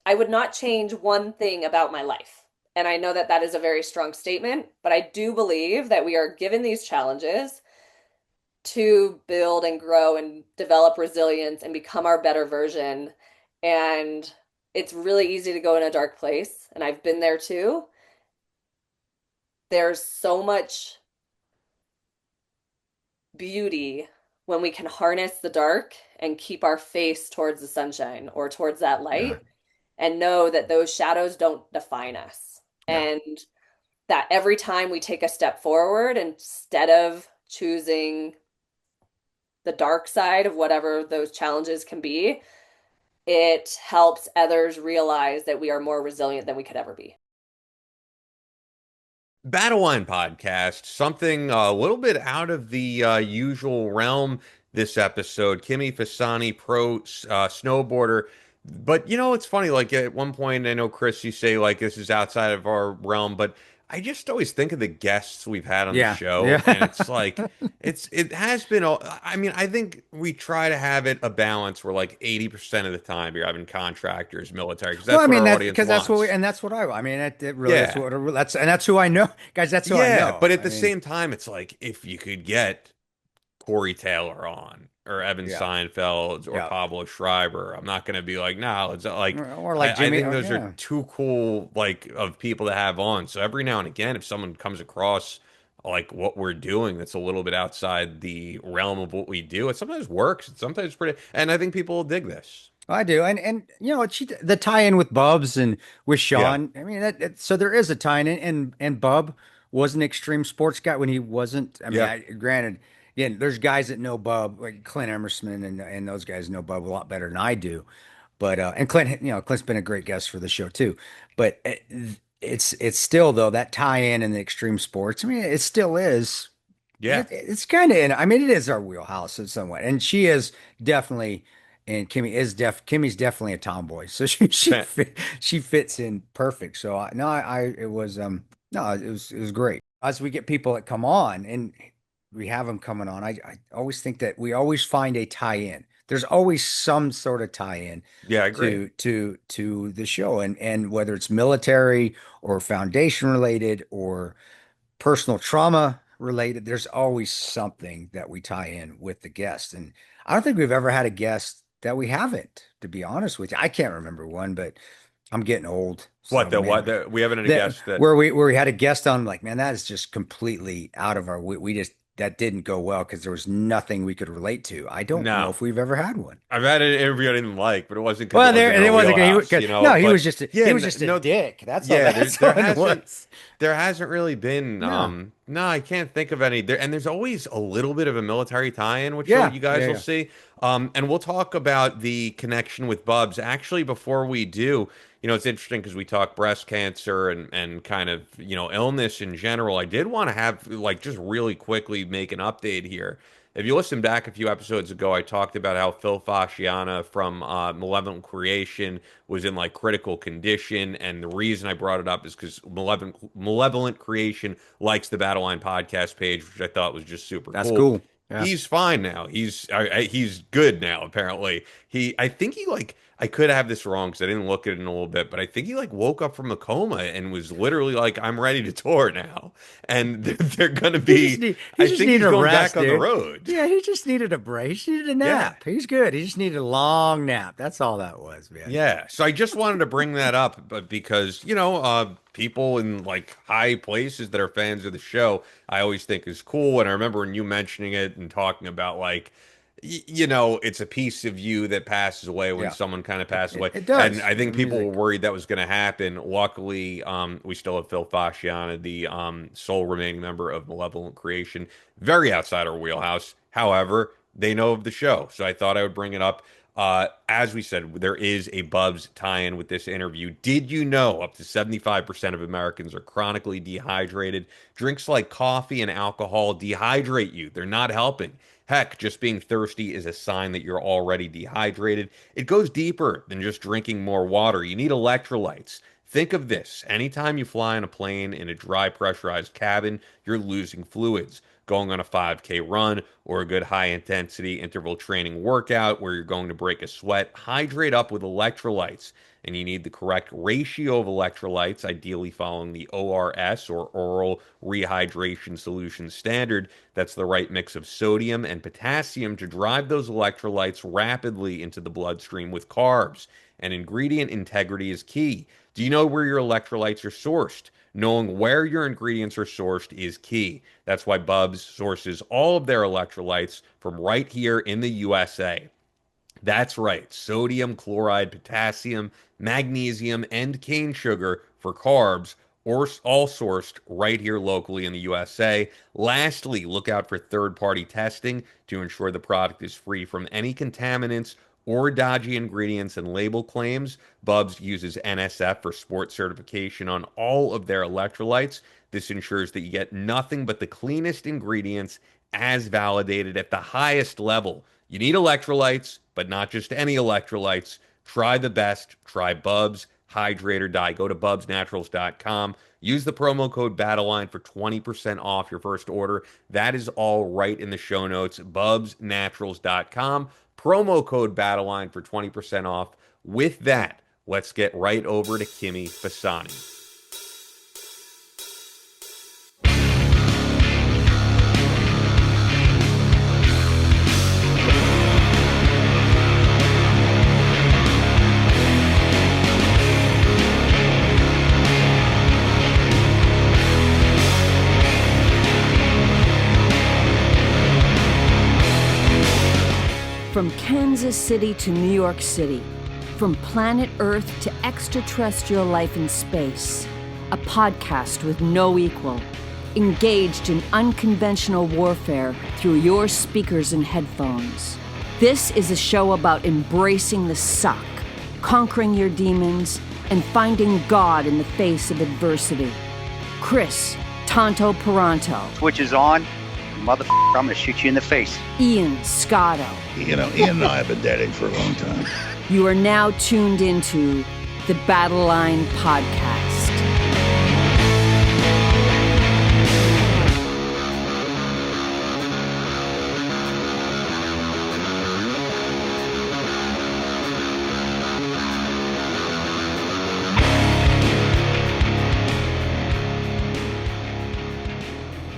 I would not change one thing about my life. And I know that that is a very strong statement, but I do believe that we are given these challenges to build and grow and develop resilience and become our better version. And it's really easy to go in a dark place, and I've been there too. There's so much beauty when we can harness the dark and keep our face towards the sunshine or towards that Yeah. light and know that those shadows don't define us. Yeah. And that every time we take a step forward, instead of choosing the dark side of whatever those challenges can be, it helps others realize that we are more resilient than we could ever be. Battle Line podcast, something a little bit out of the usual realm this episode. Kimmy Fasani, pro snowboarder. But it's funny, like at one point, I know Chris, you say like this is outside of our realm, but I just always think of the guests we've had on the Yeah. show, and Yeah. it's like it has been. I mean, I think we try to have it a balance where like 80% of the time you're having contractors, military, because Well, that's I what mean our that's audience because that's what we wants. and that's what I mean it really is Yeah. what that's who I know. Guys, that's who I Yeah, know. but at I the mean, same time, it's like if you could get Corey Taylor on or Evan yeah. Seinfeld or Yeah. Pablo Schreiber, I'm not going to be like, no, it's like Or like I Jimmy, think those are yeah. too cool like of people to have on. So every now and again, if someone comes across like what we're doing that's a little bit outside the realm of what we do, it sometimes works. It's sometimes pretty, and I think people will dig this. I do. And the tie-in with Bubs and with Yeah, Sean. I mean so there is a tie-in and Bub was an extreme sports guy when he wasn't. I mean, yeah. I granted, again, there's guys that know Bub, like Clint Emerson and those guys know Bub a lot better than I do. But and Clint, Clint's been a great guest for the show too. But it's still though that tie-in in the extreme sports. I mean, it still is. Yeah. It's kind of in. I mean, it is our wheelhouse in some way, and she is definitely. And Kimmy's definitely a tomboy, so she fits in perfect. So no, I it was no, it was great. As we get people that come on and we have them coming on, I always think that we always find a tie-in. There's always some sort of tie-in Yeah, I agree. to the show, and whether it's military or foundation related or personal trauma related, there's always something that we tie in with the guest. And I don't think we've ever had a guest that we haven't, to be honest with you. I can't remember one, but I'm getting old. What So the man, what the we haven't had a that guest that where we had a guest on, like, man, that is just completely out of our we just that didn't go well because there was nothing we could relate to. I don't know no. if we've ever had one. I've had an interview I didn't like, but it wasn't because it Well, wasn't in and our it wasn't wheelhouse, no, he But was just yeah, he was just a no, dick. That's all yeah, that's all it was. there hasn't really been. No. No, I can't think of any. There and there's always a little bit of a military tie-in, which Yeah, you guys yeah, will yeah. see. And we'll talk about the connection with Bubs. Actually, before we do, it's interesting because we talk breast cancer and kind of illness in general. I did want to have like just really quickly make an update here. If you listen back a few episodes ago, I talked about how Phil Fasciana from Malevolent Creation was in like critical condition, and the reason I brought it up is because Malevolent Creation likes the Battle Line podcast page, which I thought was just super That's cool. cool. Yeah. He's fine now. He's good now. Apparently, I think he like I could have this wrong because I didn't look at it in a little bit, but I think he like woke up from a coma and was literally like, "I'm ready to tour now," and they're gonna be. He I just think needed he's a going rest, back on the dude. road. Yeah, he just needed a break. He just needed a Yeah. nap. He's good. He just needed a long nap. That's all that was, man. Yeah. So I just wanted to bring that up, but because, people in like high places that are fans of the show, I always think is cool. And I remember when you mentioning it and talking about like, it's a piece of you that passes away when Yeah, someone kind of passes away. it And does. I think The people were music. worried that was going to happen. Luckily, we still have Phil Fasciana, the sole remaining member of Malevolent Creation, very outside our wheelhouse. However, they know of the show. So I thought I would bring it up. As we said, there is a Bubs tie-in with this interview. Did you know up to 75% of Americans are chronically dehydrated? Drinks like coffee and alcohol dehydrate you. They're not helping. Heck, just being thirsty is a sign that you're already dehydrated. It goes deeper than just drinking more water. You need electrolytes. Think of this. Anytime you fly on a plane in a dry pressurized cabin, you're losing fluids. going on a 5K run or a good high intensity interval training workout where you're going to break a sweat, hydrate up with electrolytes. And you need the correct ratio of electrolytes, ideally following the ORS or oral rehydration solution standard. That's the right mix of sodium and potassium to drive those electrolytes rapidly into the bloodstream with carbs. And ingredient integrity is key. Do you know where your electrolytes are sourced? Knowing where your ingredients are sourced is key. That's why Bubs sources all of their electrolytes from right here in the USA. That's right. Sodium, chloride, potassium, magnesium, and cane sugar for carbs, or all sourced right here locally in the USA. Lastly, look out for third-party testing to ensure the product is free from any contaminants or dodgy ingredients and label claims. Bubs uses NSF for sport certification on all of their electrolytes. This ensures that you get nothing but the cleanest ingredients as validated at the highest level. You need electrolytes, but not just any electrolytes. Try the best. Try Bubs Hydrate or Die. Go to bubsnaturals.com. Use the promo code BATTLELINE for 20% off your first order. That is all right in the show notes. bubsnaturals.com. Promo code BATTLELINE for 20% off. With that, let's get right over to Kimmy Fasani. From Kansas City to New York City, from planet Earth to extraterrestrial life in space, a podcast with no equal, engaged in unconventional warfare through your speakers and headphones. This is a show about embracing the suck, conquering your demons, and finding God in the face of adversity. Chris Tonto Peranto. Switch is on. Motherfucker, I'm gonna shoot you in the face. Ian Scotto. You know, Ian and I have been dating for a long time. You are now tuned into the Battle Line Podcast.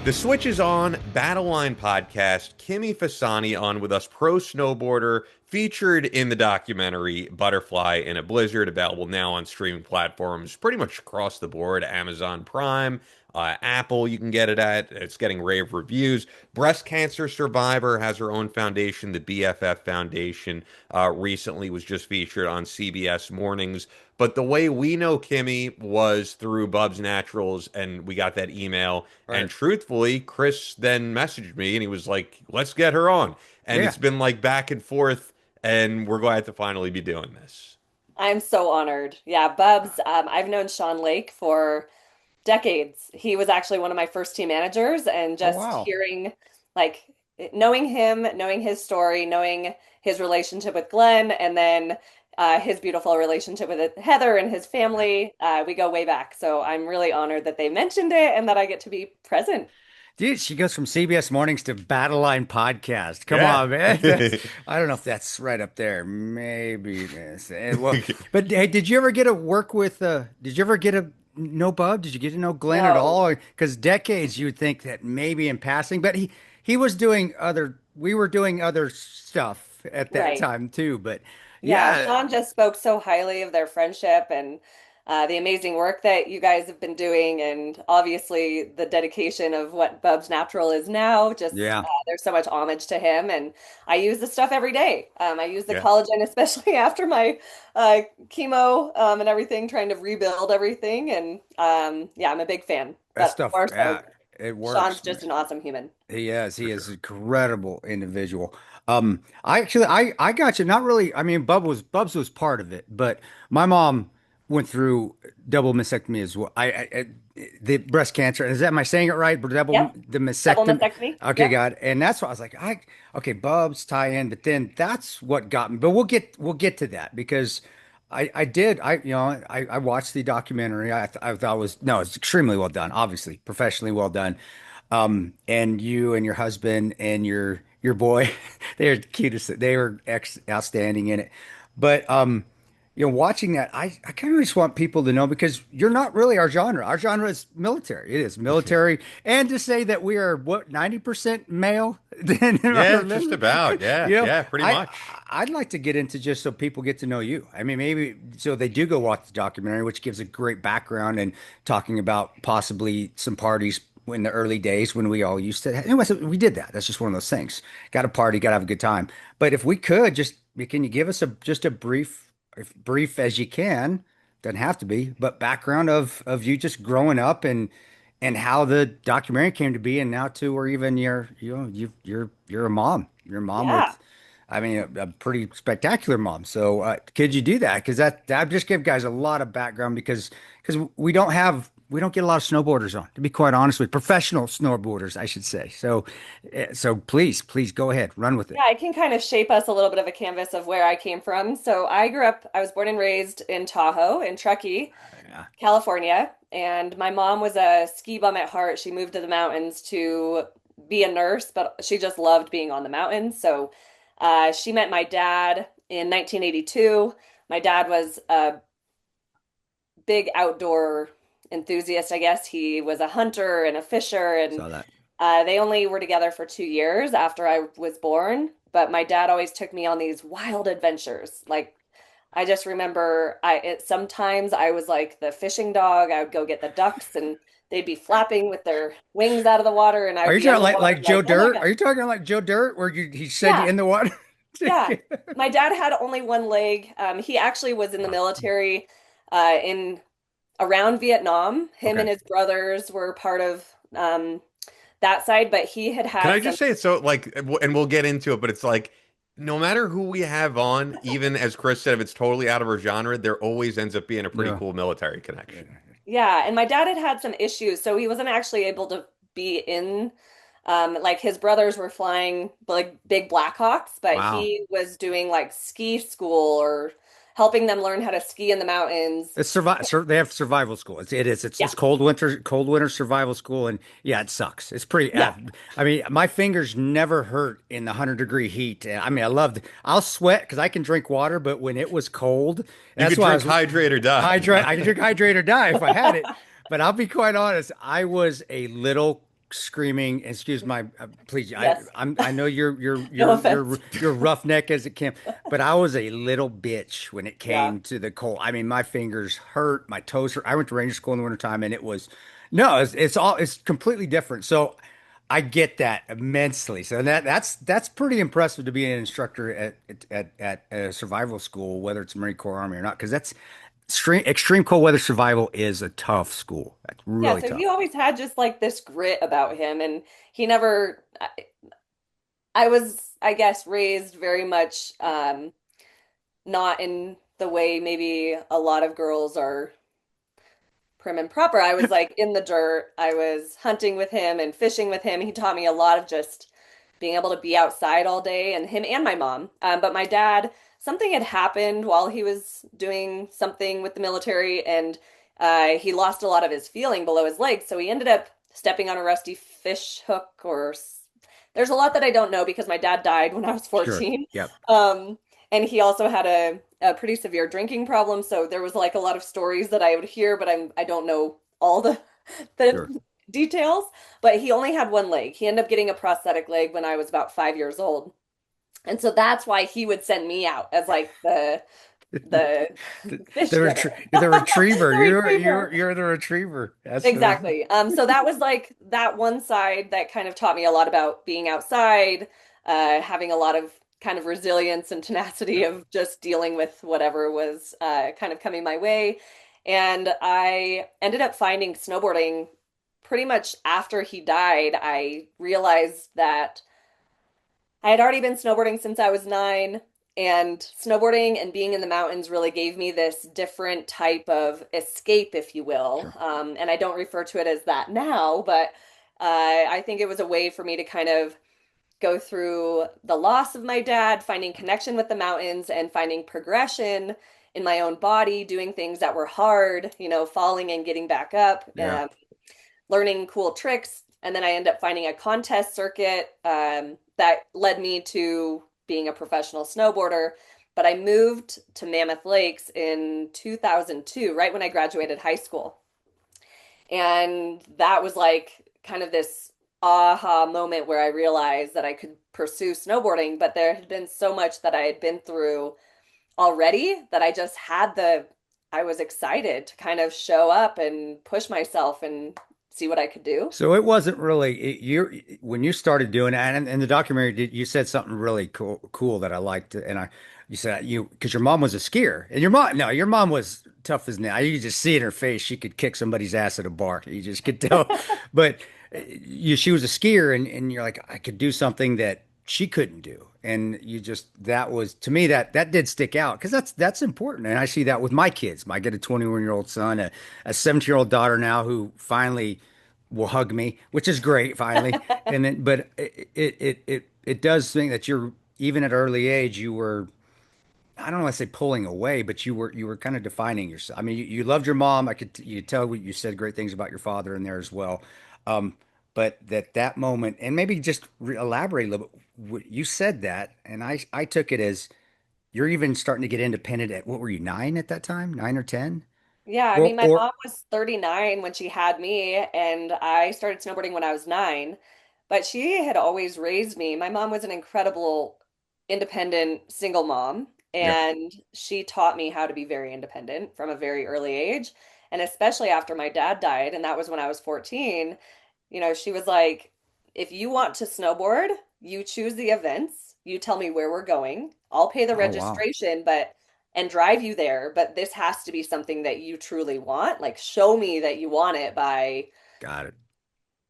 The Switch is on, Battle Line Podcast. Kimmy Fasani on with us, pro snowboarder, featured in the documentary Butterfly in a Blizzard, available now on streaming platforms pretty much across the board. Amazon Prime, Apple, you can get it at. It's getting rave reviews. Breast cancer survivor has her own foundation, the BFF Foundation. Recently was just featured on CBS Mornings. But the way we know Kimmy was through Bubs Naturals, and we got that email. Right. And truthfully, Chris then messaged me, and he was like, "Let's get her on." And Yeah. it's been like back and forth, and we're glad to finally be doing this. I'm so honored. Yeah, Bubs, I've known Sean Lake for decades. He was actually one of my first team managers, and Oh, just wow. hearing, like, knowing him, knowing his story, knowing his relationship with Glenn, and then his beautiful relationship with Heather and his family. We go way back. So I'm really honored that they mentioned it and that I get to be present. Dude, she goes from CBS Mornings to Battle Line Podcast. Come Yeah. on, man. I don't know if that's right up there. Maybe it is. Well, but hey, did you ever get to work with, did you ever get to know Bub? Did you get to know Glenn at No, all? Because decades you'd think that maybe in passing, but he was doing we were doing other stuff at that right. time too. But Yeah, yeah, Sean just spoke so highly of their friendship and the amazing work that you guys have been doing, and obviously the dedication of what Bub's Natural is now. Just yeah, there's so much homage to him, and I use the stuff every day. I use the Yeah. collagen, especially after my chemo and everything, trying to rebuild everything. And yeah, I'm a big fan, that but stuff, more so, yeah, it Sean's works. just an awesome human. He is. For He is an sure. incredible individual. I actually, I got you. Not really. I mean, Bubs was part of it, but my mom went through double mastectomy as well. The breast cancer. Is that, am I saying it right? Yep, The double mastectomy. mastectomy. Okay, Yep. God. And that's why I was like, okay, Bubs tie in, but then that's what got me. But we'll get to that because I did. I watched the documentary. I thought it was, no, it's extremely well done. Obviously, professionally well done. And you and your husband and your boy, they're the cutest. They were ex outstanding in it. But watching that, I kind of just want people to know because you're not really our genre. Our genre is military. It is military, and to say that we are what 90% male, then Yeah, just about. Yeah, you know, yeah, pretty I much. I'd like to get into just so people get to know you. I mean, maybe so they do go watch the documentary, which gives a great background and talking about possibly some parties in the early days when we all used to. Anyway, we did that. That's just one of those things. Got to party, got to have a good time. But if we could just, can you give us a just a brief, if brief as you can, doesn't have to be, but background of you just growing up and how the documentary came to be, and now to, or even you're a mom. You're a mom Yeah. with, I mean, a pretty spectacular mom. So, could you do that? Because that just give guys a lot of background because we don't get a lot of snowboarders on, to be quite honest with professional snowboarders, I should say. So, so please go ahead, run with it. Yeah, I can kind of shape us a little bit of a canvas of where I came from. So I was born and raised in Tahoe, in Truckee, Yeah. California, and my mom was a ski bum at heart. She moved to the mountains to be a nurse, but she just loved being on the mountains. So she met my dad in 1982. My dad was a big outdoor enthusiast, I guess. He was a hunter and a fisher, and Saw that. they only were together for 2 years after I was born. But my dad always took me on these wild adventures. Like I just remember sometimes I was like the fishing dog. I would go get the ducks and they'd be flapping with their wings out of the water and I Are would you be talking underwater like Joe like, "Oh my Dirt? God." Are you talking like Joe Dirt, where he said you Yeah. in the water? Yeah. My dad had only one leg. He actually was in the military in around Vietnam. Him and Okay. his brothers were part of that side, but he had Can had I some, just say it's so like, and we'll get into it, but it's like, no matter who we have on, even as Chris said, if it's totally out of our genre, there always ends up being a pretty Yeah. cool military connection. yeah. And my dad had had some issues, so he wasn't actually able to be in. Like his brothers were flying like big Blackhawks, but Wow. he was doing like ski school or helping them learn how to ski in the mountains. It's they have survival school. It's Yeah, cold winter survival school, and yeah, it sucks. It's pretty. yeah, I mean, my fingers never hurt in the 100-degree heat. I mean, I'll sweat because I can drink water, but when it was cold, You that's could why I drink was hydrate or die, you hydrate. know? I can drink hydrate or die if I had it. But I'll be quite honest. I was a little screaming. Excuse my, please. yes. I know No offense. you're roughneck as it can, but I was a little bitch when it Yeah. came to the cold. I mean, my fingers hurt, my toes hurt. I went to ranger school in the wintertime, and it was no, it's completely different. So I get that immensely. So that's pretty impressive to be an instructor at a survival school, whether it's Marine Corps Army or not, because that's extreme cold weather survival is a tough school. That's Yeah, really so he tough. always had just like this grit about him, and he never, I was, I guess, raised very much not in the way maybe a lot of girls are prim and proper. I was like in the dirt. I was hunting with him and fishing with him. He taught me a lot of just being able to be outside all day, and him and my mom. But my dad, something had happened while he was doing something with the military, and he lost a lot of his feeling below his legs. So he ended up stepping on a rusty fish hook, or there's a lot that I don't know because my dad died when I was Sure. 14. Yep. Um, and he also had a pretty severe drinking problem. So there was like a lot of stories that I would hear, but I don't know all Sure. the details. But he only had one leg. He ended up getting a prosthetic leg when I was about 5 years old. And so that's why he would send me out as like the The, fish getter. the retriever. The retriever. You're the retriever. That's Exactly. So that was like that one side that kind of taught me a lot about being outside, having a lot of kind of resilience and tenacity of just dealing with whatever was kind of coming my way. And I ended up finding snowboarding pretty much after he died. I realized that I had already been snowboarding since I was 9, and snowboarding and being in the mountains really gave me this different type of escape, if you will. sure. And I don't refer to it as that now, but I think it was a way for me to kind of go through the loss of my dad, finding connection with the mountains, and finding progression in my own body, doing things that were hard, falling and getting back up, Yeah. learning cool tricks, And then I ended up finding a contest circuit that led me to being a professional snowboarder. But I moved to Mammoth Lakes in 2002, right when I graduated high school. And that was like kind of this aha moment where I realized that I could pursue snowboarding, but there had been so much that I had been through already that I was excited to kind of show up and push myself and see what I could do. So it wasn't really you when you started doing it, and in the documentary, you said something really cool that I liked, and you said you because your mom was a skier, and your mom was tough as nails. You could just see in her face she could kick somebody's ass at a bar. You just could tell, but she was a skier, and you're like I could do something that she couldn't do, and you just that was to me that did stick out because that's important, and I see that with my kids. I get a 21-year-old son, a 17-year-old daughter now who finally will hug me, which is great finally. And then, but it does think that you're even at an early age, you were, I don't want to say pulling away, but you were kind of defining yourself. I mean, you loved your mom. You tell what you said great things about your father in there as well. Um, but that moment, and maybe just elaborate a little bit. You said that, and I took it as you're even starting to get independent at what were you, 9 at that time, 9 or 10, Yeah, I or mean, my or mom was 39 when she had me, and I started snowboarding when I was 9. But she had always raised me. My mom was an incredible, independent single mom, yeah, and she taught me how to be very independent from a very early age. And especially after my dad died, and that was when I was 14, she was like, if you want to snowboard, you choose the events, you tell me where we're going, I'll pay the oh wow, registration, but and drive you there, but this has to be something that you truly want. Like, show me that you want it by got it.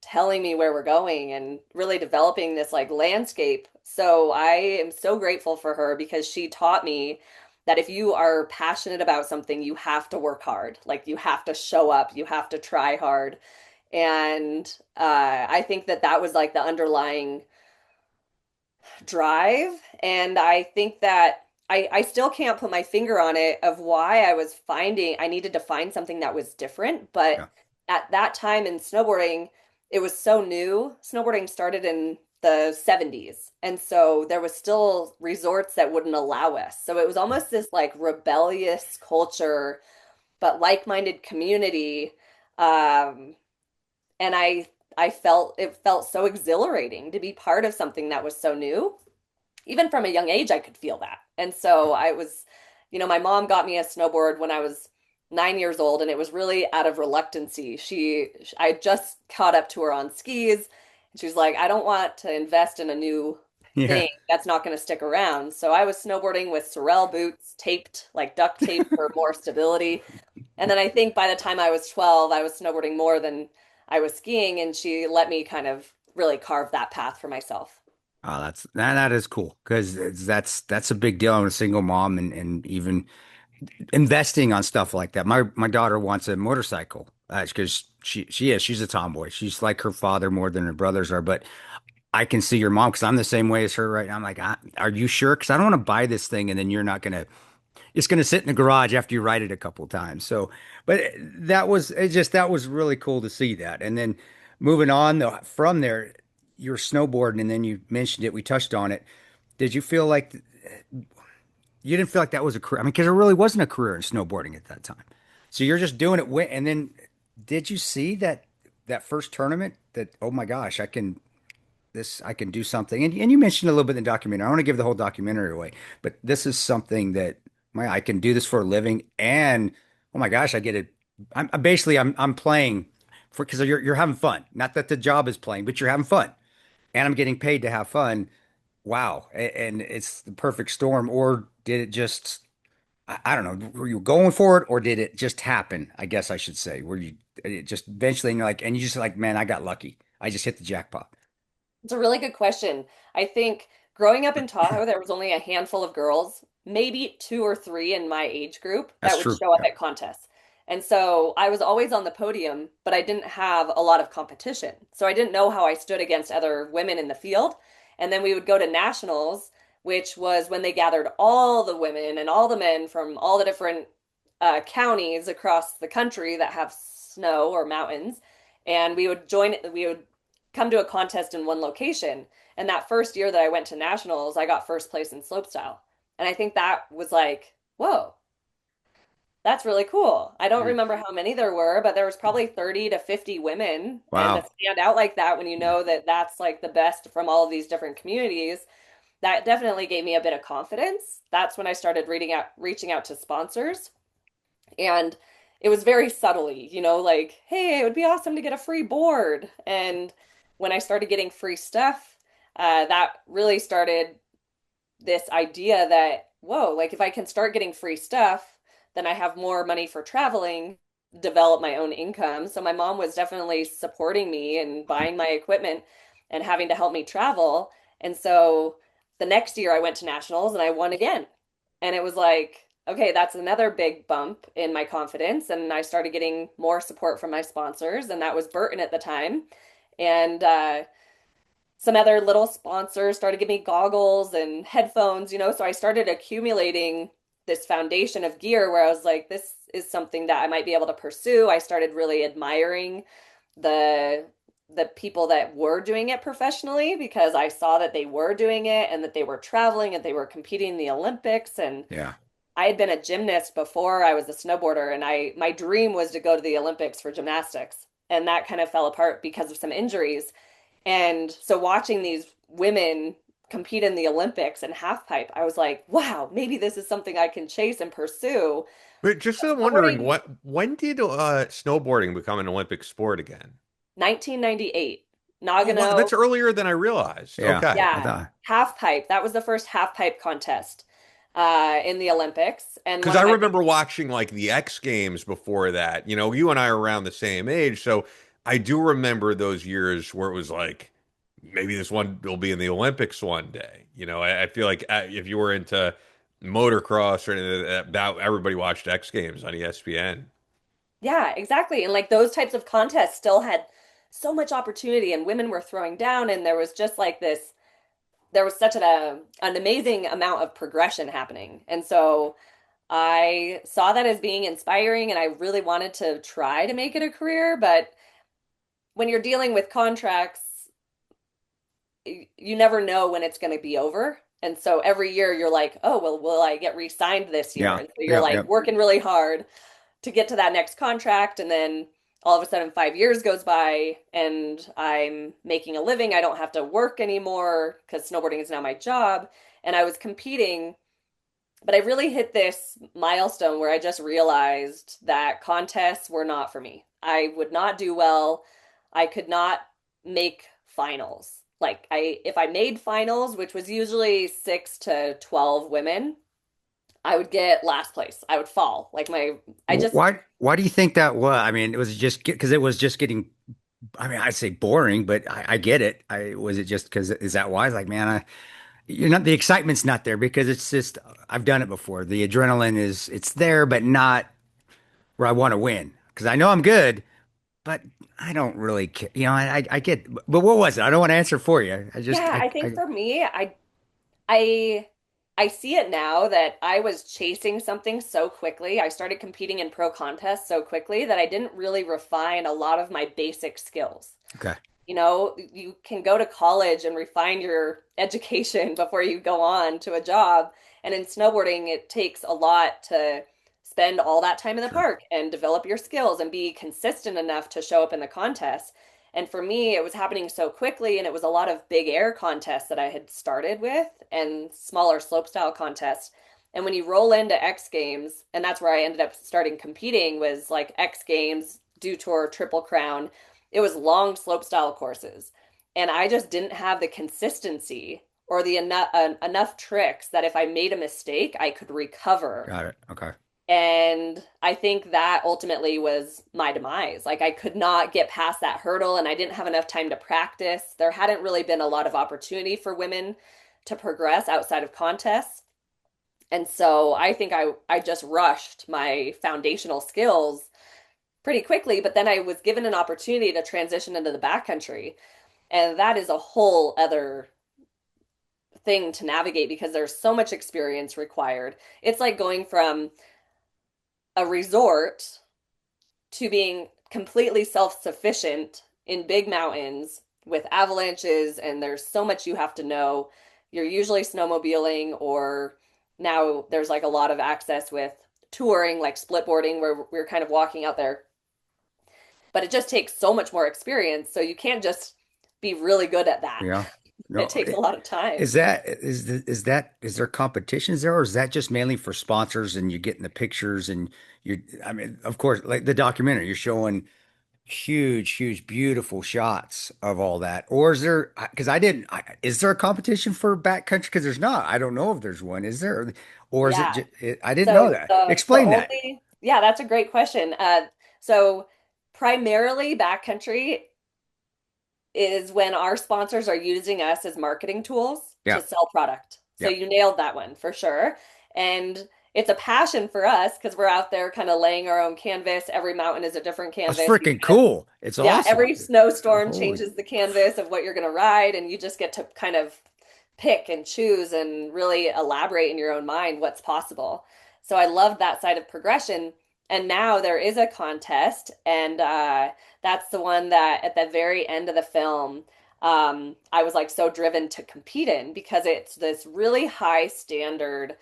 telling me where we're going and really developing this like landscape. So I am so grateful for her because she taught me that if you are passionate about something, you have to work hard. Like, you have to show up, you have to try hard. And I think that that was like the underlying drive. And I think that I still can't put my finger on it of why I needed to find something that was different. But Yeah. at that time in snowboarding, it was so new. Snowboarding started in the 70s. And so there was still resorts that wouldn't allow us. So it was almost this like rebellious culture, but like-minded community. Um, and I felt it felt so exhilarating to be part of something that was so new. Even from a young age, I could feel that. And so my mom got me a snowboard when I was 9 years old, and it was really out of reluctancy. I just caught up to her on skis, and she was like, I don't want to invest in a new Yeah. thing that's not going to stick around. So I was snowboarding with Sorel boots taped, like duct tape for more stability. And then I think by the time I was 12, I was snowboarding more than I was skiing, and she let me kind of really carve that path for myself. Oh, that is cool because that's a big deal. I'm a single mom and even investing on stuff like that. My daughter wants a motorcycle because she's a tomboy. She's like her father more than her brothers are. But I can see your mom because I'm the same way as her right now. I'm like, are you sure? Because I don't want to buy this thing and then you're not gonna. It's gonna sit in the garage after you ride it a couple of times. So, but that was really cool to see that. And then moving on though, from there, you're snowboarding and then you mentioned it. We touched on it. Did you feel like you didn't feel like that was a career? I mean, because it really wasn't a career in snowboarding at that time. So you're just doing it. And then did you see that first tournament that, oh my gosh, I can do something. And you mentioned a little bit in the documentary. I don't want to give the whole documentary away, but this is something that I can do this for a living. And oh my gosh, I get it. I'm playing for because you're having fun. Not that the job is playing, but you're having fun. And I'm getting paid to have fun. Wow. And it's the perfect storm. Or did it just, I don't know, were you going for it or did it just happen? I guess I should say, were you it just eventually and you're like, and you just like, man, I got lucky. I just hit the jackpot. It's a really good question. I think growing up in Tahoe, there was only a handful of girls, maybe two or three in my age group That's that would true. show up Yeah. at contests. And so I was always on the podium, but I didn't have a lot of competition. So I didn't know how I stood against other women in the field. And then we would go to nationals, which was when they gathered all the women and all the men from all the different counties across the country that have snow or mountains. And we would come to a contest in one location. And that first year that I went to nationals, I got first place in slopestyle. And I think that was like, whoa, that's really cool. I don't Yeah. remember how many there were, but there was probably 30 to 50 women. And to Wow. stand out like that when you know that that's like the best from all of these different communities, that definitely gave me a bit of confidence. That's when I started reaching out to sponsors. And it was very subtly, like, hey, it would be awesome to get a free board. And when I started getting free stuff, that really started this idea that, whoa, like if I can start getting free stuff, then I have more money for traveling, develop my own income. So my mom was definitely supporting me and buying my equipment and having to help me travel. And so the next year I went to nationals and I won again. And it was like, okay, that's another big bump in my confidence. And I started getting more support from my sponsors, and that was Burton at the time. And some other little sponsors started giving me goggles and headphones, so I started accumulating this foundation of gear where I was like, this is something that I might be able to pursue. I started really admiring the the people that were doing it professionally because I saw that they were doing it and that they were traveling and they were competing in the Olympics. And Yeah. I had been a gymnast before I was a snowboarder, and I my dream was to go to the Olympics for gymnastics. And that kind of fell apart because of some injuries. And so watching these women compete in the Olympics and half pipe, I was like, wow, maybe this is something I can chase and pursue. But just so I'm wondering, Snowboarding, when did snowboarding become an Olympic sport again? 1998, Oh, wow, Nagano. that's earlier than I realized. Yeah. Okay. I Yeah, thought. half pipe. That was the first half pipe contest in the Olympics. And Because one I of my remember watching like the X Games before that. You know, you and I are around the same age, so I do remember those years where it was like, maybe this one will be in the Olympics one day. You know, I feel like if you were into motocross or anything, that everybody watched X Games on ESPN. Yeah, exactly. And like those types of contests still had so much opportunity, and women were throwing down, and there was just like this, there was such an amazing amount of progression happening. And so I saw that as being inspiring, and I really wanted to try to make it a career. But when you're dealing with contracts, you never know when it's going to be over. And so every year you're like, oh, well, will I get re-signed this year? Yeah. And so you're Yeah. like Yeah. working really hard to get to that next contract. And then all of a sudden 5 years goes by and I'm making a living. I don't have to work anymore because snowboarding is now my job. And I was competing, but I really hit this milestone where I just realized that contests were not for me. I would not do well. I could not make finals. Like if I made finals, which was usually 6 to 12 women, I would get last place. I would fall. I just, Why do you think that was? I mean, it was just because it was just getting, I mean, I'd say boring, but I get it. Was it just because, is that why? It's like, man, you're not, the excitement's not there because it's just, I've done it before. The adrenaline it's there, but not where I want to win because I know I'm good, but I don't really care. I get, but what was it? I don't want to answer for you. I just, yeah, I think for me, I I see it now that I was chasing something so quickly. I started competing in pro contests so quickly that I didn't really refine a lot of my basic skills. okay. You can go to college and refine your education before you go on to a job. And in snowboarding, it takes a lot to spend all that time in the Sure. park and develop your skills and be consistent enough to show up in the contest. And for me, it was happening so quickly, and it was a lot of big air contests that I had started with and smaller slopestyle contests. And when you roll into X Games, and that's where I ended up starting competing, was like X Games, Dew Tour, Triple Crown. It was long slopestyle courses. And I just didn't have the consistency or the enough tricks that if I made a mistake, I could recover. Got it. Okay. And I think that ultimately was my demise. Like I could not get past that hurdle and I didn't have enough time to practice. There hadn't really been a lot of opportunity for women to progress outside of contests. And so I think I just rushed my foundational skills pretty quickly, but then I was given an opportunity to transition into the backcountry. And that is a whole other thing to navigate because there's so much experience required. It's like going from a resort to being completely self-sufficient in big mountains with avalanches, and there's so much you have to know. You're usually snowmobiling, or now there's like a lot of access with touring, like splitboarding, where we're kind of walking out there. But it just takes so much more experience. So you can't just be really good at that. Yeah. It No, takes a lot of time. is there competitions there, or is that just mainly for sponsors and you're getting the pictures and you're, I mean, of course, like the documentary, you're showing huge, beautiful shots of all that. Or is there, because is there a competition for backcountry? Because there's not. I don't know if there's one. Is there? Or is Yeah. I didn't know So that. the Explain that. only yeah, that's a great question. So primarily backcountry is when our sponsors are using us as marketing tools to Yeah. sell product. So Yeah. you nailed that one for sure. And it's a passion for us because we're out there kind of laying our own canvas. Every mountain is a different That's canvas. freaking cool. It's Yeah, awesome. every snowstorm Holy. changes the canvas of what you're going to ride, and you just get to kind of pick and choose and really elaborate in your own mind what's possible. So I love that side of progression. And now there is a contest, and that's the one that at the very end of the film, I was like so driven to compete in because it's this really high standard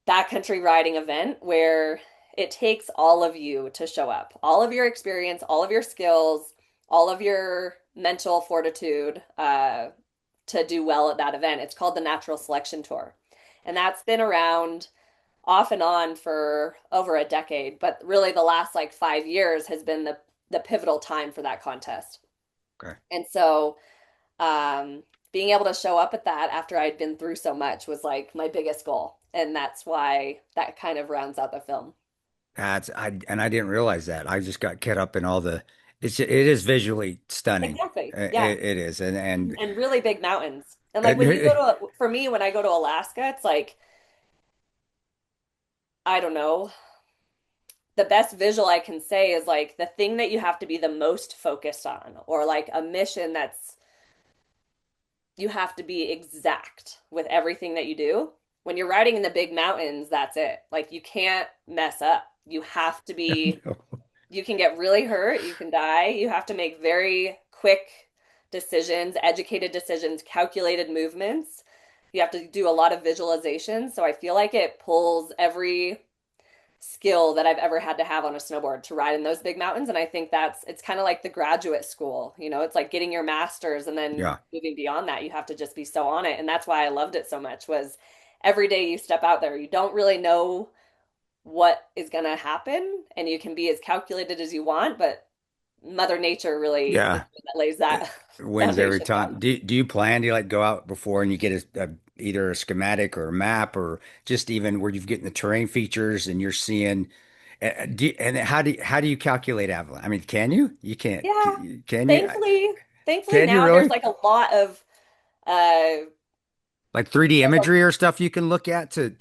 backcountry riding event where it takes all of you to show up, all of your experience, all of your skills, all of your mental fortitude to do well at that event. It's called the Natural Selection Tour. And that's been around off and on for over a decade, but really the last like 5 years has been the pivotal time for that contest. Okay. And so being able to show up at that after I'd been through so much was like my biggest goal. And that's why that kind of rounds out the film. I didn't realize that. I just got caught up in all it is visually stunning. Exactly. Yeah. It is. And really big mountains. And like when you go And to, for me, when I go to Alaska, it's like, I don't know, the best visual I can say is like the thing that you have to be the most focused on, or like a mission that's you have to be exact with everything that you do. When you're riding in the big mountains, that's it. Like you can't mess up. You have to be, no. you can get really hurt, you can die. You have to make very quick decisions, educated decisions, calculated movements. You have to do a lot of visualization. So I feel like it pulls every skill that I've ever had to have on a snowboard to ride in those big mountains. And I think it's kind of like the graduate school, it's like getting your master's and then Yeah. moving beyond that. You have to just be so on it. And that's why I loved it so much was every day you step out there, you don't really know what is going to happen and you can be as calculated as you want, but Mother Nature really is the Yeah. one that lays It that wins every foundation time. down. Do you plan? Do you like go out before and you get either a schematic or a map or just even where you've getting the terrain features and you're seeing and how do you calculate avalanche? I mean, can you? You can't. Yeah. Can you? Thankfully Can you now there's really? like a lot of uh Like 3D imagery or stuff you can look at to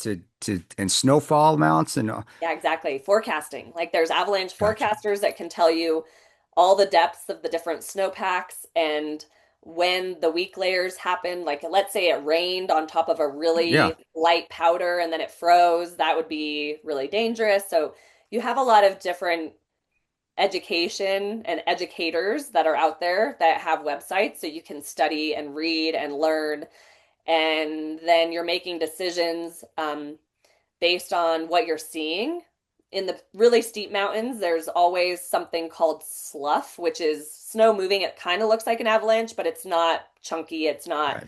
and snowfall amounts and yeah, exactly. Forecasting. Like there's avalanche gotcha. forecasters that can tell you all the depths of the different snowpacks and when the weak layers happen. Like let's say it rained on top of a Yeah. really light powder and then it froze, that would be really dangerous. So you have a lot of different education and educators that are out there that have websites so you can study and read and learn. And then you're making decisions based on what you're seeing. In the really steep mountains, there's always something called slough, which is snow moving. It kind of looks like an avalanche, but it's not chunky. Right.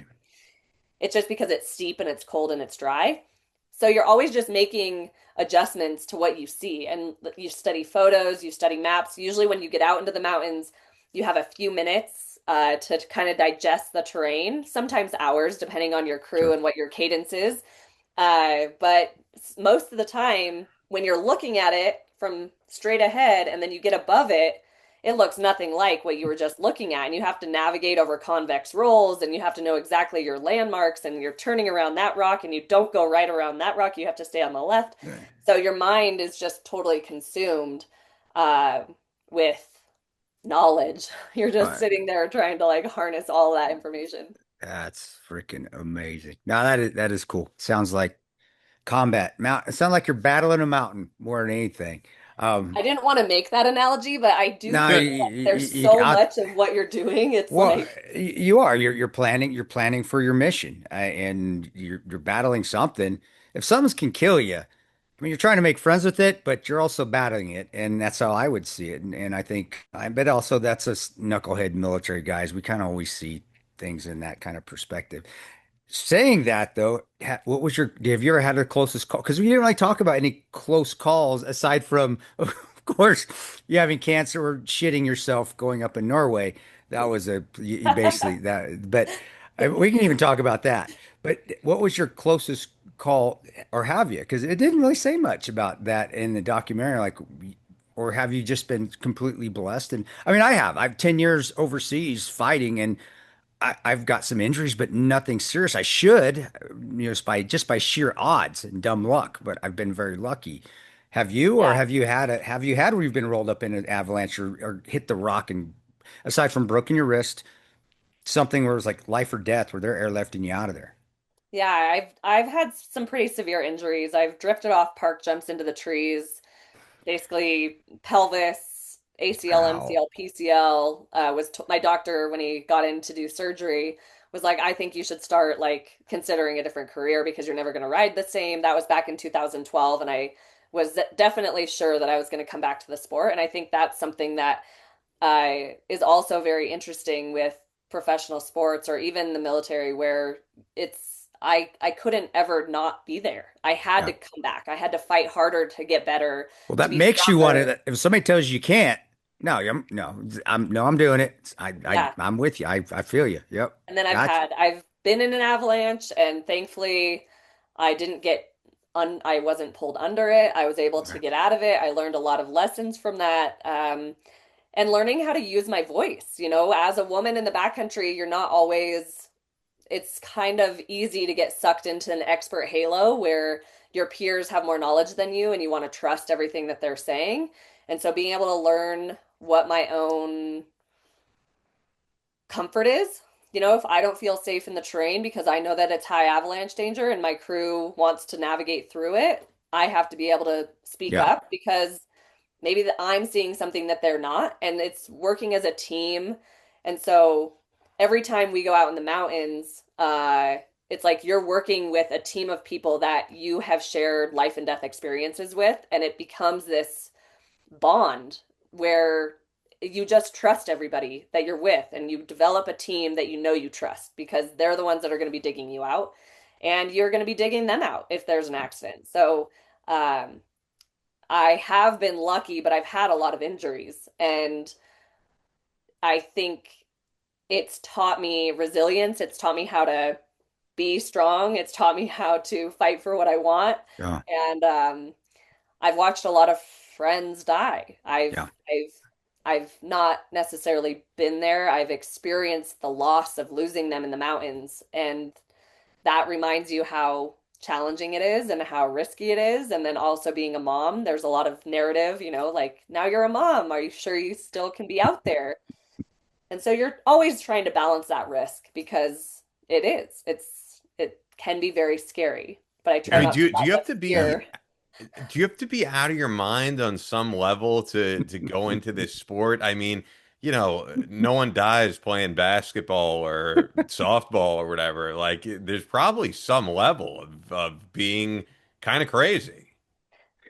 It's just because it's steep and it's cold and it's dry. So you're always just making adjustments to what you see. And you study photos, you study maps. Usually, when you get out into the mountains, you have a few minutes to kind of digest the terrain, sometimes hours, depending on your crew Sure. and what your cadence is. But most of the time, when you're looking at it from straight ahead and then you get above it, it looks nothing like what you were just looking at. And you have to navigate over convex rolls and you have to know exactly your landmarks and you're turning around that rock and you don't go right around that rock. You have to stay on the left. Right. So your mind is just totally consumed uh, with knowledge. You're just Right. sitting there trying to like harness all that information. That's freaking amazing. Now that is cool. Sounds like combat. Mount. It sounds like you're battling a mountain more than anything. I didn't want to make that analogy, but I do No, think that there's so much of what you're doing. It's well, like, you are. You're planning for your mission, and you're battling something. If something can kill you, I mean, you're trying to make friends with it, but you're also battling it, and that's how I would see it. And I think, but also that's us knucklehead military guys. We kind of always see things in that kind of perspective. Saying that though, what was your, have you ever had a closest call? Because we didn't really talk about any close calls aside from, of course, you having cancer or shitting yourself going up in Norway. That was you basically that, but we can even talk about that. But what was your closest call, or have you? Because it didn't really say much about that in the documentary. Like, or have you just been completely blessed? And I mean, I have. I've 10 years overseas fighting, and I've got some injuries, but nothing serious. I should, just by sheer odds and dumb luck, but I've been very lucky. Have you, or yeah. have you had where you've been rolled up in an avalanche, or hit the rock, and aside from broken your wrist, something where it was like life or death, where they're airlifting you out of there? Yeah, I've had some pretty severe injuries. I've drifted off park jumps into the trees, basically pelvis, ACL, Ow. MCL, PCL. Was t My doctor when he got in to do surgery was like, I think you should start like considering a different career because you're never going to ride the same. That was back in 2012, and I was definitely sure that I was going to come back to the sport. And I think that's something that is also very interesting with professional sports or even the military, where I couldn't ever not be there. I had Yeah. to come back. I had to fight harder to get better, Well, to that be makes you want stronger. to. If somebody tells you you can't, no, I'm doing it. Yeah. I'm with you. I feel you. Yep. And then Gotcha. I've been in an avalanche, and thankfully I didn't get I wasn't pulled under it. I was able to Okay. get out of it. I learned a lot of lessons from that. And learning how to use my voice. As a woman in the backcountry, you're not always, it's kind of easy to get sucked into an expert halo where your peers have more knowledge than you and you want to trust everything that they're saying. And so being able to learn what my own comfort is. If I don't feel safe in the terrain because I know that it's high avalanche danger and my crew wants to navigate through it, I have to be able to speak Yeah. up because maybe that I'm seeing something that they're not, and it's working as a team. And so every time we go out in the mountains, it's like you're working with a team of people that you have shared life and death experiences with, and it becomes this bond where you just trust everybody that you're with, and you develop a team that you trust because they're the ones that are going to be digging you out, and you're going to be digging them out if there's an accident. So, um, I have been lucky, but I've had a lot of injuries. And I think it's taught me resilience. It's taught me how to be strong. It's taught me how to fight for what I want. Yeah. And I've watched a lot of friends die. Yeah. I've not necessarily been there. I've experienced the loss of losing them in the mountains. And that reminds you how challenging it is and how risky it is. And then also being a mom, there's a lot of narrative, like, now you're a mom. Are you sure you still can be out there? And so you're always trying to balance that risk because it can be very scary, but I I try mean, not to do let you have the to be fear. do you have to be out of your mind on some level to go into this sport? I mean, no one dies playing basketball or softball or whatever. Like, there's probably some level of being kind of crazy.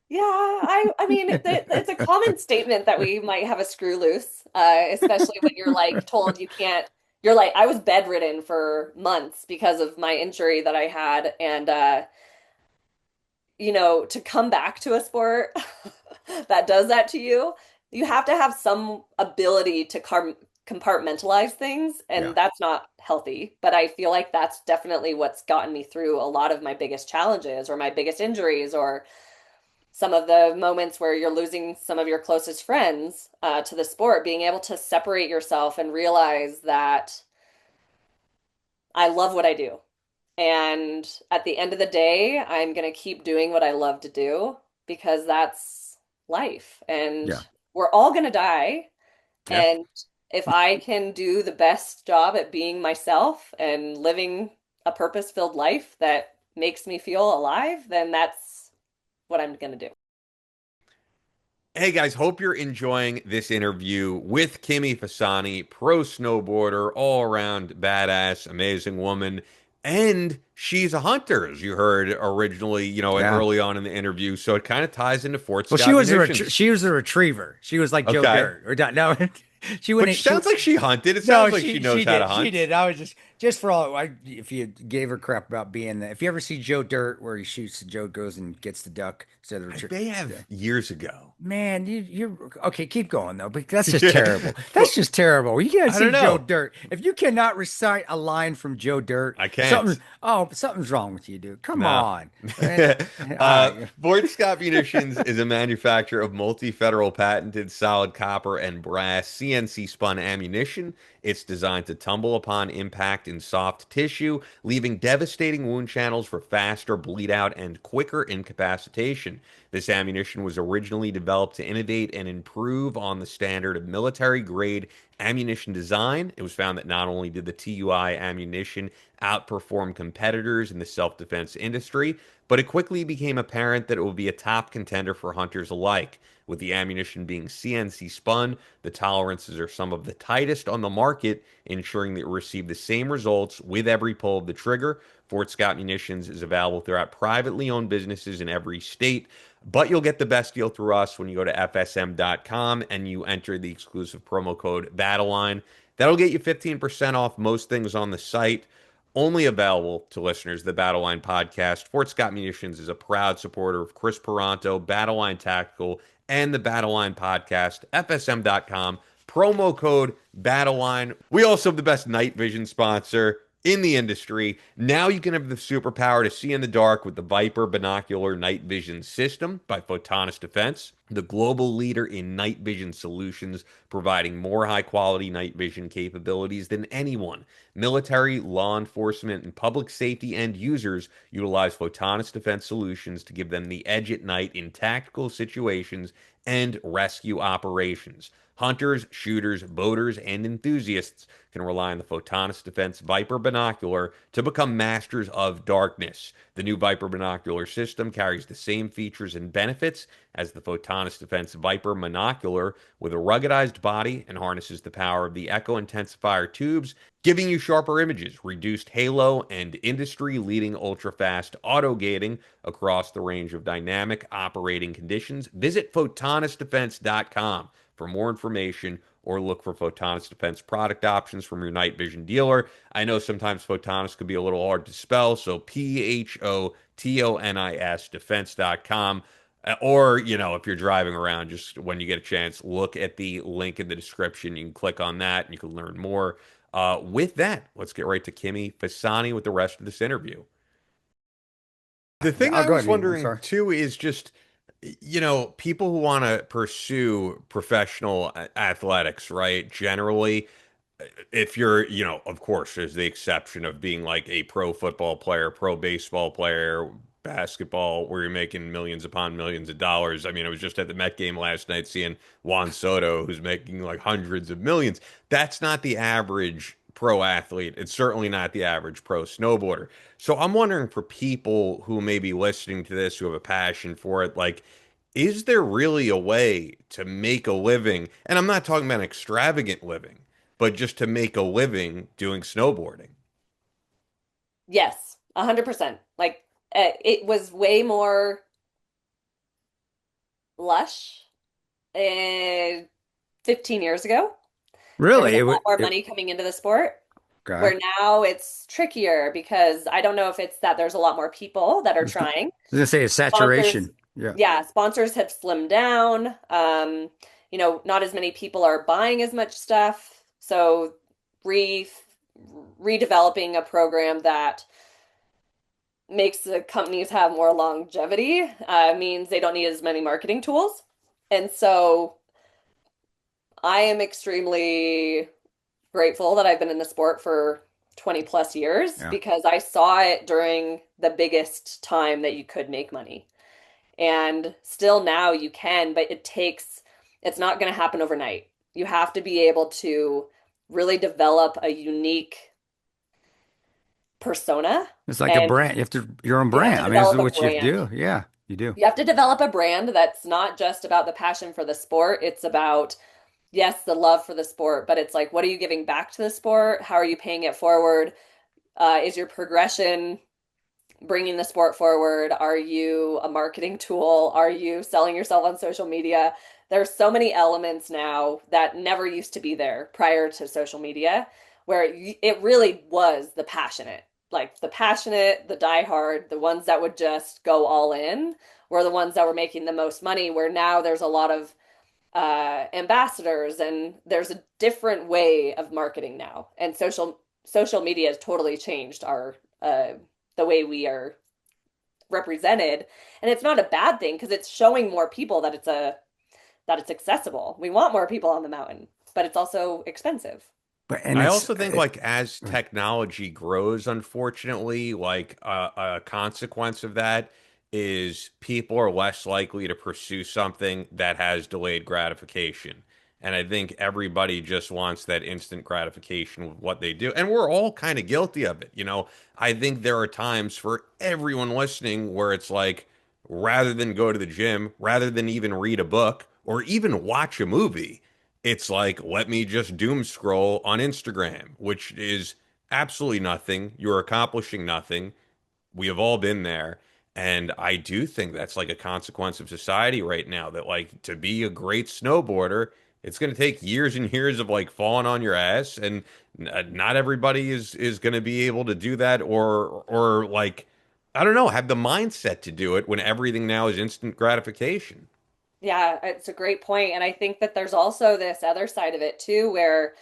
Yeah, I mean, it's a common statement that we might have a screw loose, especially when you're like told you can't. You're like, I was bedridden for months because of my injury that I had, and to come back to a sport that does that to you, you have to have some ability to compartmentalize things, Yeah. and that's not healthy. But I feel like that's definitely what's gotten me through a lot of my biggest challenges or my biggest injuries or some of the moments where you're losing some of your closest friends to the sport, being able to separate yourself and realize that I love what I do. And at the end of the day, I'm going to keep doing what I love to do because that's life. And Yeah. we're all going to die. Yeah. And if I can do the best job at being myself and living a purpose-filled life that makes me feel alive, then that's what I'm going to do. Hey guys, hope you're enjoying this interview with Kimmy Fasani, pro snowboarder, all around badass, amazing woman. And she's a hunter, as you heard originally, Yeah. early on in the interview. So it kind of ties into Fort Well, Scott Munitions. she was a retriever. She was like Joe Okay. Dirt. Or not, no, she But she wouldn't. sounds like she hunted. It No, sounds like she knows she how to did. She hunt. did. I was just for all. If you gave her crap about being the, if you ever see Joe Dirt where he shoots, Joe goes and gets the duck instead of the I retriever. may have years ago. Man, you're okay. Keep going though, but that's just Yeah. terrible. Well, That's just terrible. You gotta I don't see Joe know. Dirt. If you cannot recite a line from Joe Dirt, I can't. something's wrong with you, dude. Come No. on. All right. Fort Scott Munitions is a manufacturer of multi-federal patented solid copper and brass CNC spun ammunition. It's designed to tumble upon impact in soft tissue, leaving devastating wound channels for faster bleed out and quicker incapacitation. This ammunition was originally developed to innovate and improve on the standard of military grade ammunition design. It was found that not only did the TUI ammunition outperform competitors in the self-defense industry, but it quickly became apparent that it would be a top contender for hunters alike. With the ammunition being CNC spun, the tolerances are some of the tightest on the market, ensuring that you receive the same results with every pull of the trigger. Fort Scott Munitions is available throughout privately owned businesses in every state, but you'll get the best deal through us when you go to fsm.com and you enter the exclusive promo code BATTLELINE. That'll get you 15% off most things on the site. Only available to listeners of the Battle Line podcast. Fort Scott Munitions is a proud supporter of Chris Peranto, Battle Line Tactical, and the Battle Line podcast. FSM.com, promo code Battle Line. We also have the best night vision sponsor in the industry. Now you can have the superpower to see in the dark with the Viper Binocular Night Vision System by Photonis Defense, the global leader in night vision solutions, providing more high quality night vision capabilities than anyone. Military, law enforcement, and public safety end users utilize Photonis Defense solutions to give them the edge at night in tactical situations and rescue operations. Hunters, shooters, boaters, and enthusiasts can rely on the Photonis Defense Viper Binocular to become masters of darkness. The new Viper Binocular system carries the same features and benefits as the Photonis Defense Viper Monocular with a ruggedized body and harnesses the power of the Echo Intensifier tubes, giving you sharper images, reduced halo, and industry-leading ultra-fast auto-gating across the range of dynamic operating conditions. Visit photonisdefense.com for more information or look for Photonis Defense product options from your night vision dealer. I know sometimes Photonis could be a little hard to spell, so Photonis defense.com. Or, if you're driving around, just when you get a chance, look at the link in the description. You can click on that and you can learn more. With that, let's get right to Kimmy Fasani with the rest of this interview. The thing I'll I go was ahead. I'm wondering sorry. too is just, people who want to pursue professional athletics, right? Generally, if you're, of course, there's the exception of being like a pro football player, pro baseball player, basketball, where you're making millions upon millions of dollars. I mean, I was just at the Met game last night seeing Juan Soto, who's making like hundreds of millions. That's not the average pro athlete. It's certainly not the average pro snowboarder. So I'm wondering for people who may be listening to this, who have a passion for it, like, is there really a way to make a living? And I'm not talking about an extravagant living, but just to make a living doing snowboarding. Yes, 100%. Like it was way more lush 15 years ago. There was Really? a lot more money coming into the sport, Okay. where now it's trickier because I don't know if it's that there's a lot more people that I are was trying. gonna say it's Sponsors, saturation. Yeah. yeah, sponsors have slimmed down. Not as many people are buying as much stuff. So re redeveloping a program that makes the companies have more longevity means they don't need as many marketing tools. And so I am extremely grateful that I've been in the sport for 20 plus years Yeah. because I saw it during the biggest time that you could make money. And still now you can, but it's not going to happen overnight. You have to be able to really develop a unique persona It's like a and brand. You have to your own you have brand. to I mean, this is develop a what you have to brand. do. Yeah. You do. You have to develop a brand that's not just about the passion for the sport. It's about, yes, the love for the sport, but it's like, what are you giving back to the sport? How are you paying it forward? Is your progression bringing the sport forward? Are you a marketing tool? Are you selling yourself on social media? There's so many elements now that never used to be there prior to social media, where it really was the passionate, like the passionate, the diehard, the ones that would just go all in were the ones that were making the most money, where now there's a lot of ambassadors and there's a different way of marketing now. And social media has totally changed our the way we are represented. And it's not a bad thing because it's showing more people that it's accessible. We want more people on the mountain, but it's also expensive. But and I it's also think like as technology grows, unfortunately, like a consequence of that is people are less likely to pursue something that has delayed gratification. And I think everybody just wants that instant gratification with what they do. And we're all kind of guilty of it. I think there are times for everyone listening where it's like, rather than go to the gym, rather than even read a book or even watch a movie, it's like, let me just doom scroll on Instagram, which is absolutely nothing. You're accomplishing nothing. We have all been there. And I do think that's like a consequence of society right now that like to be a great snowboarder, it's going to take years and years of like falling on your ass and not everybody is going to be able to do that or like I don't know, have the mindset to do it when everything now is instant gratification. Yeah, it's a great point. And I think that there's also this other side of it too, where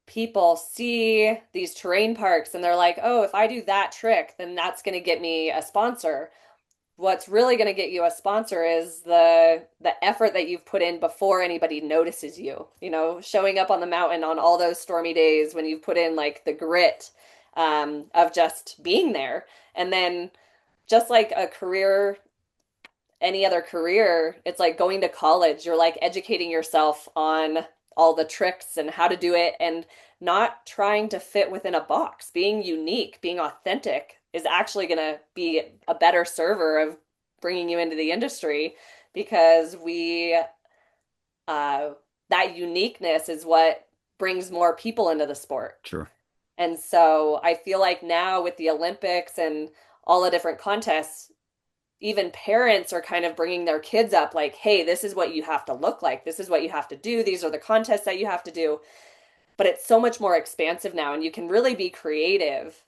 people see these terrain parks and they're like, oh, if I do that trick, then that's going to get me a sponsor. What's really going to get you a sponsor is the effort that you've put in before anybody notices you. Showing up on the mountain on all those stormy days when you've put in like the grit of just being there. And then just like a career, any other career, it's like going to college. You're like educating yourself on all the tricks and how to do it and not trying to fit within a box. Being unique, being authentic is actually going to be a better server of bringing you into the industry because uh, that uniqueness is what brings more people into the sport. true. And so I feel like now with the Olympics and all the different contests, even parents are kind of bringing their kids up like, hey, this is what you have to look like. This is what you have to do. These are the contests that you have to do. But it's so much more expansive now, and you can really be creative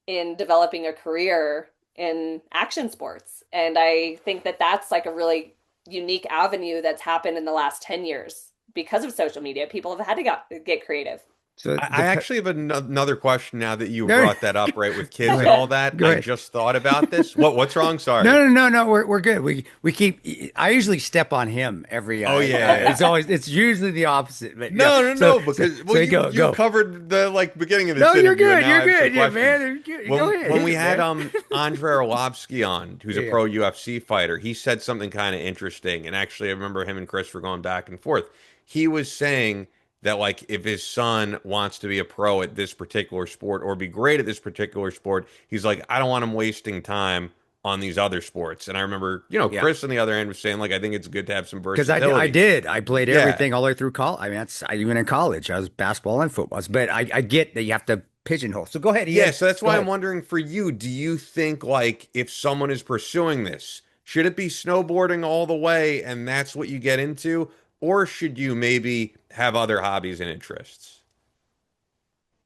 in developing a career in action sports. And I think that that's like a really unique avenue that's happened in the last 10 years because of social media. People have had to get creative. So I actually have another question now that you no, brought that up, right, with go kids and ahead. all that. Go I ahead. just thought about this. What's wrong? No, Sorry. no, no, no. We're good. We keep. I usually step on him every. Oh yeah. It's usually the opposite. But yeah. No, no, So no, because well, so you go. covered the like beginning of this No, you're interview, and good. now I You're have some good. Yeah, questions. man. Go When ahead. when Hit we it, had man. Andre Arlovsky on, who's a Yeah. pro UFC fighter, he said something kind of interesting, and actually, I remember him and Chris were going back and forth. He was saying that like if his son wants to be a pro at this particular sport or be great at this particular sport, he's like, I don't want him wasting time on these other sports. And I remember, Yeah. Chris on the other end was saying like, I think it's good to have some Because I versatility. did. I played Yeah. everything all the way through college. I mean, even in college, I was basketball and football. But I get that you have to pigeonhole. So go ahead, Yeah, Ian. so that's Go why I'm ahead. wondering for you, do you think like if someone is pursuing this, should it be snowboarding all the way and that's what you get into, or should you maybe have other hobbies and interests?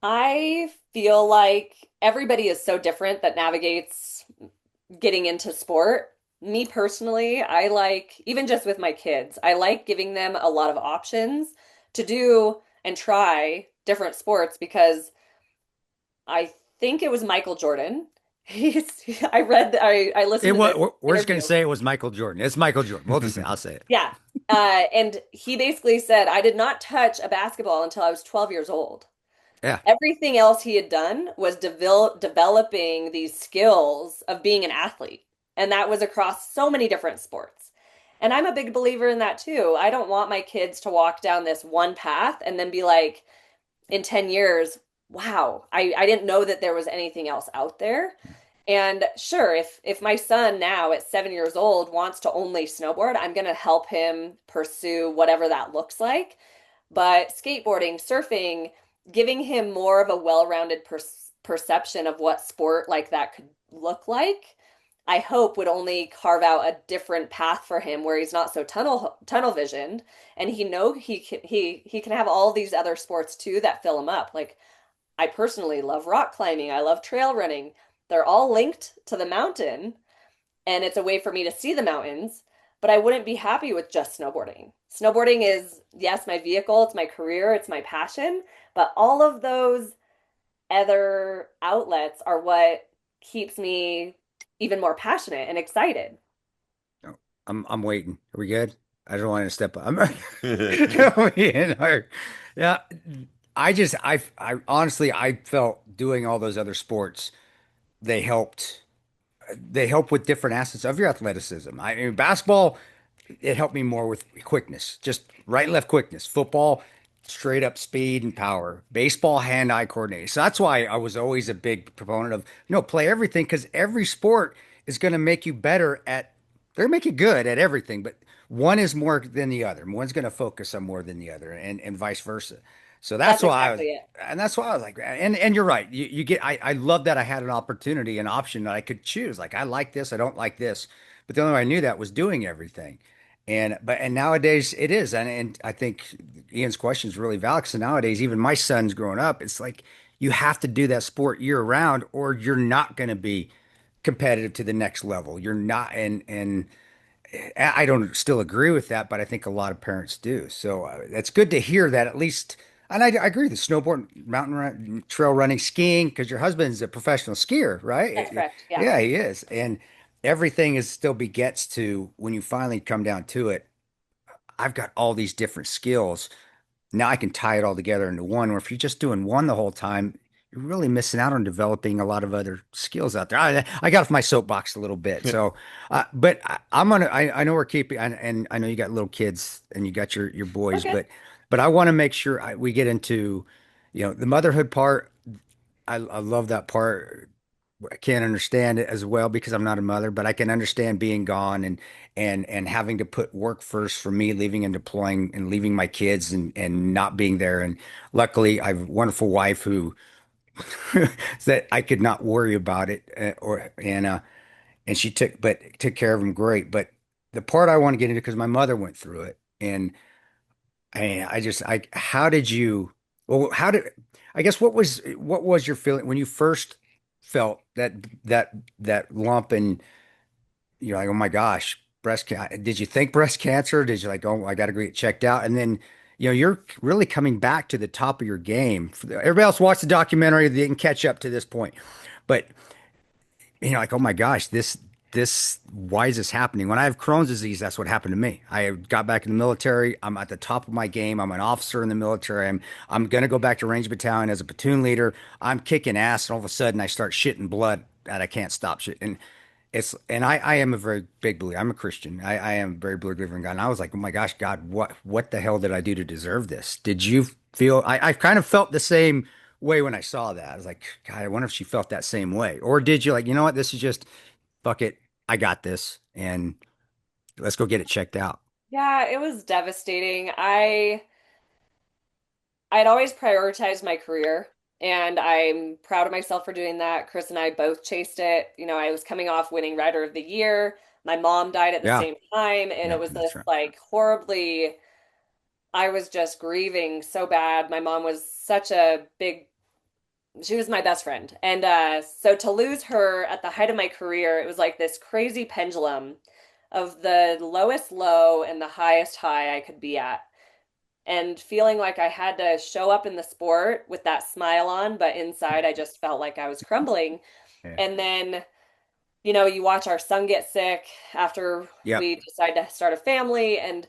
I feel like everybody is so different that navigates getting into sport. Me personally, I like, even just with my kids, I like giving them a lot of options to do and try different sports because I think it was Michael Jordan. I listened to this We're just gonna interview. say it was Michael Jordan. It's Michael Jordan. We'll just say I'll say it. Yeah. And he basically said, I did not touch a basketball until I was 12 years old. Yeah. Everything else he had done was developing these skills of being an athlete. And that was across so many different sports. And I'm a big believer in that too. I don't want my kids to walk down this one path and then be like, in 10 years, wow, I didn't know that there was anything else out there. And sure, if my son now at 7 years old wants to only snowboard, I'm going to help him pursue whatever that looks like. But skateboarding, surfing, giving him more of a well-rounded perception of what sport like that could look like, I hope would only carve out a different path for him where he's not so tunnel visioned, and he can have all these other sports too that fill him up. Like I personally love rock climbing, I love trail running. They're all linked to the mountain, and it's a way for me to see the mountains, but I wouldn't be happy with just snowboarding. Snowboarding is, yes, my vehicle, it's my career, it's my passion, but all of those other outlets are what keeps me even more passionate and excited. Oh, I'm waiting. Are we good? I don't want to step up. Yeah. I honestly, I felt doing all those other sports, they helped. They help with different assets of your athleticism. I mean, basketball, it helped me more with quickness, just right and left quickness. Football, straight up speed and power. Baseball, hand-eye coordination. So that's why I was always a big proponent of, play everything because every sport is going to make you better at, they're going to make you good at everything, but one is more than the other. One's going to focus on more than the other and vice versa. So That's that's why I was, exactly it. and that's why I was like, and you're right. You get, I love that I had an opportunity, an option that I could choose. Like, I like this, I don't like this. But the only way I knew that was doing everything. And nowadays it is, and I think Ian's question is really valid. So nowadays, even my son's growing up, it's like you have to do that sport year round, or you're not going to be competitive to the next level. You're not, and I don't still agree with that, but I think a lot of parents do. So it's good to hear that at least. And I agree with the snowboard, mountain run, trail running, skiing, because your husband's a professional skier, That's right? correct. Yeah. Yeah, he is. And everything is still begets to when you finally come down to it. I've got all these different skills. Now I can tie it all together into one. Or if you're just doing one the whole time, you're really missing out on developing a lot of other skills out there. I got off my soapbox a little bit. So, but I know we're keeping, and I know you got little kids and you got your boys, Okay. but I want to make sure we get into, the motherhood part. I love that part. I can't understand it as well because I'm not a mother, but I can understand being gone and having to put work first for me, leaving and deploying and leaving my kids and not being there. And luckily, I have a wonderful wife who that I could not worry about it, and she took care of him great. But the part I want to get into because my mother went through it, and how did you? Well, how did I guess what was your feeling when you first felt that lump and you're like, oh my gosh, breast cancer? Did you think breast cancer? Did you like, oh, I got to go get checked out? And then, you're really coming back to the top of your game. Everybody else watched the documentary, they didn't catch up to this point. But like, oh my gosh, why is this happening? When I have Crohn's disease, that's what happened to me. I got back in the military. I'm at the top of my game. I'm an officer in the military. I'm gonna go back to Range Battalion as a platoon leader. I'm kicking ass, and all of a sudden I start shitting blood that I can't stop shit. And I am a very big believer. I'm a Christian. I am a very big believer in God. And I was like, oh my gosh, God, what the hell did I do to deserve this? Did you feel I kind of felt the same way when I saw that. I was like, God, I wonder if she felt that same way. Or did you like, you know what, this is just fuck it. I got this and let's go get it checked out. Yeah, it was devastating. I'd always prioritized my career, and I'm proud of myself for doing that. Chris and I both chased it. I was coming off winning Rider of the Year. My mom died at the Yeah. same time, and it Yeah, was that's this right. like horribly, I was just grieving so bad. My mom was such a big, she was my best friend. And so to lose her at the height of my career, it was like this crazy pendulum of the lowest low and the highest high I could be at, and feeling like I had to show up in the sport with that smile on, but inside I just felt like I was crumbling. Yeah. And then, you watch our son get sick after Yep. we decide to start a family, and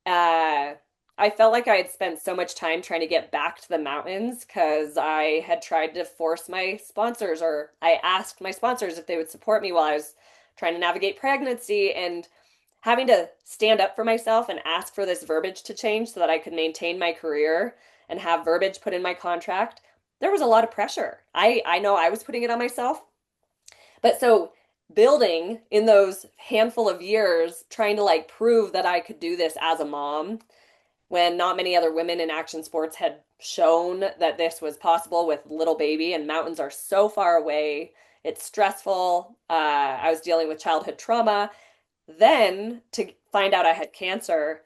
uh I felt like I had spent so much time trying to get back to the mountains because I had tried to force my sponsors, or I asked my sponsors if they would support me while I was trying to navigate pregnancy, and having to stand up for myself and ask for this verbiage to change so that I could maintain my career and have verbiage put in my contract. There was a lot of pressure. I know I was putting it on myself, But so building in those handful of years, trying to like prove that I could do this as a mom when not many other women in action sports had shown that this was possible with little baby, and mountains are so far away. It's stressful. I was dealing with childhood trauma. Then to find out I had cancer,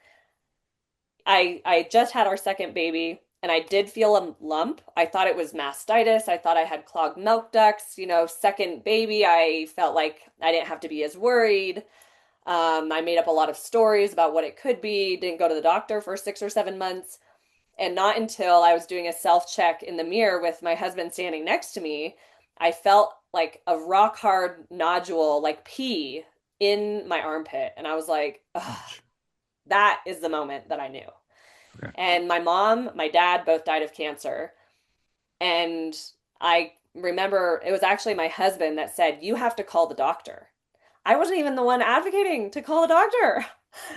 I just had our second baby and I did feel a lump. I thought it was mastitis. I thought I had clogged milk ducts. Second baby, I felt like I didn't have to be as worried. I made up a lot of stories about what it could be, didn't go to the doctor for 6 or 7 months. And not until I was doing a self check in the mirror with my husband standing next to me, I felt like a rock hard nodule, like pee in my armpit. And I was like, ugh, Ouch. that is the moment that I knew. Okay. And my mom, my dad both died of cancer. And I remember it was actually my husband that said, "You have to call the doctor." I wasn't even the one advocating to call a doctor.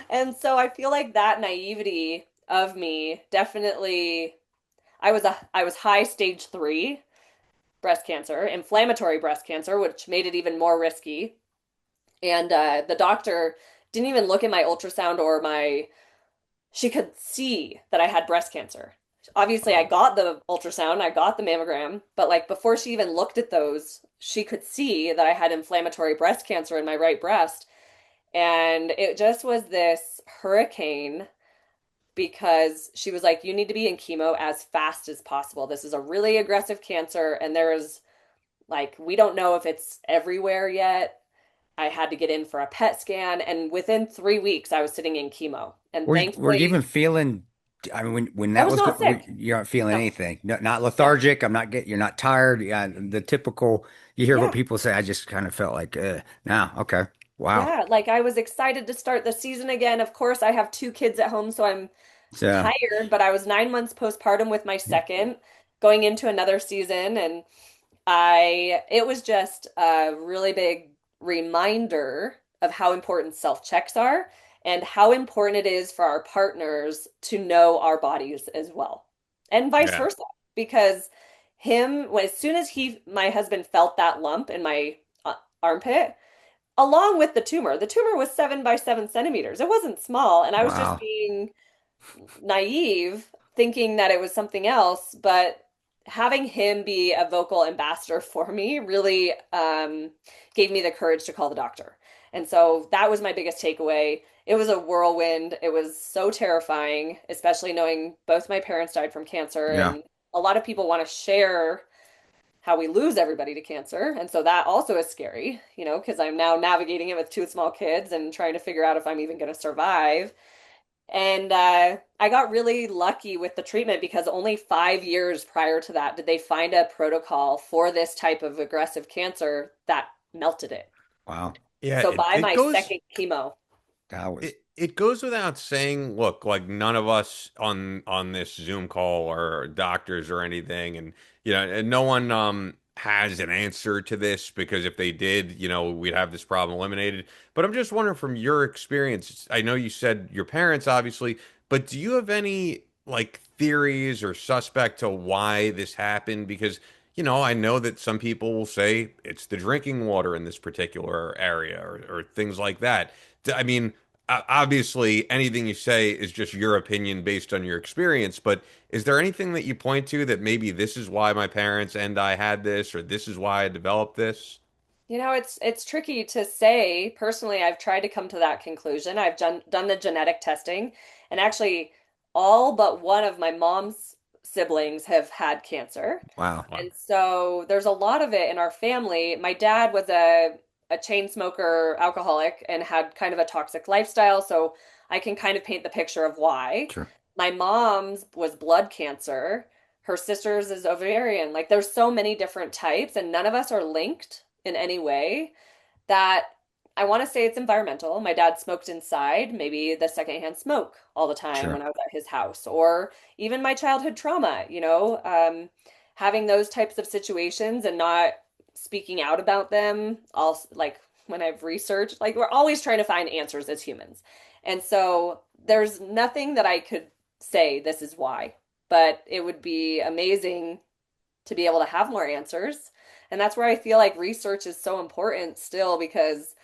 And so I feel like that naivety of me definitely I was high stage 3 breast cancer, inflammatory breast cancer, which made it even more risky. And the doctor didn't even look at my ultrasound or my she could see that I had breast cancer. Obviously, I Wow. got the ultrasound, I got the mammogram, but like before she even looked at those, she could see that I had inflammatory breast cancer in my right breast. And it just was this hurricane because she was like, "You need to be in chemo as fast as possible. This is a really aggressive cancer, and there's like, we don't know if it's everywhere yet." I had to get in for a PET scan, and within 3 weeks, I was sitting in chemo. And Were you thankfully, even feeling, I mean, when I that was was, not sick. you aren't feeling No, anything, no, not no. lethargic. You're not tired. Yeah. The typical, you hear what Yeah. people say. I just kind of felt like, now, okay. Wow. Yeah. Like I was excited to start the season again. Of course, I have 2 kids at home, so I'm So, tired, but I was 9 months postpartum with my second, going into another season. And it was just a really big reminder of how important self-checks are and how important it is for our partners to know our bodies as well, and vice Yeah. versa. Because as soon as my husband felt that lump in my armpit, along with the tumor was 7 by 7 centimeters. It wasn't small, and I was just wow. being naive, thinking that it was something else, but having him be a vocal ambassador for me really gave me the courage to call the doctor. And so that was my biggest takeaway. It was a whirlwind. It was so terrifying, especially knowing both my parents died from cancer, Yeah. and a lot of people want to share how we lose everybody to cancer. And so that also is scary, because I'm now navigating it with 2 small kids and trying to figure out if I'm even going to survive. And I got really lucky with the treatment because only 5 years prior to that did they find a protocol for this type of aggressive cancer that melted it. Wow. Yeah, So it, by it my goes second chemo, That was, it goes without saying, look, like none of us on this Zoom call are doctors or anything, and and no one has an answer to this because if they did, we'd have this problem eliminated. But I'm just wondering from your experience, I know you said your parents obviously, but do you have any like theories or suspect to why this happened? Because I know that some people will say it's the drinking water in this particular area or things like that. I mean, obviously anything you say is just your opinion based on your experience, but is there anything that you point to that maybe this is why my parents and I had this, or this is why I developed this? it's tricky to say. Personally, I've tried to come to that conclusion. I've done the genetic testing, and actually, all but one of my mom's siblings have had cancer. wow. Wow. And so there's a lot of it in our family. My dad was a chain smoker, alcoholic, and had kind of a toxic lifestyle, so I can kind of paint the picture of why. Sure. My mom's was blood cancer. Her sister's is ovarian. Like there's so many different types, and none of us are linked in any way that I want to say it's environmental. My dad smoked inside, maybe the secondhand smoke all the time when Sure. I was at his house, or even my childhood trauma, having those types of situations and not speaking out about them. Also, like when I've researched, like we're always trying to find answers as humans. And so there's nothing that I could say this is why, but it would be amazing to be able to have more answers. And that's where I feel like research is so important still because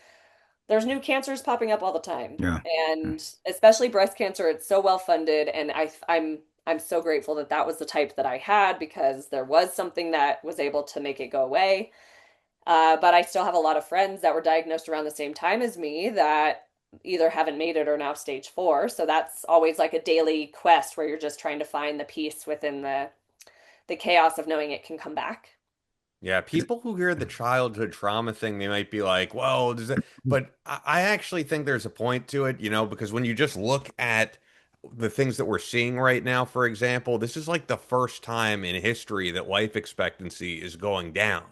there's new cancers popping up all the time. Yeah. And especially breast cancer, it's so well funded. And I'm so grateful that that was the type that I had because there was something that was able to make it go away. But I still have a lot of friends that were diagnosed around the same time as me that either haven't made it or now stage 4. So that's always like a daily quest where you're just trying to find the peace within the chaos of knowing it can come back. Yeah, people who hear the childhood trauma thing, they might be like, "Well, does it?" But I actually think there's a point to it, because when you just look at the things that we're seeing right now, for example, this is like the first time in history that life expectancy is going down.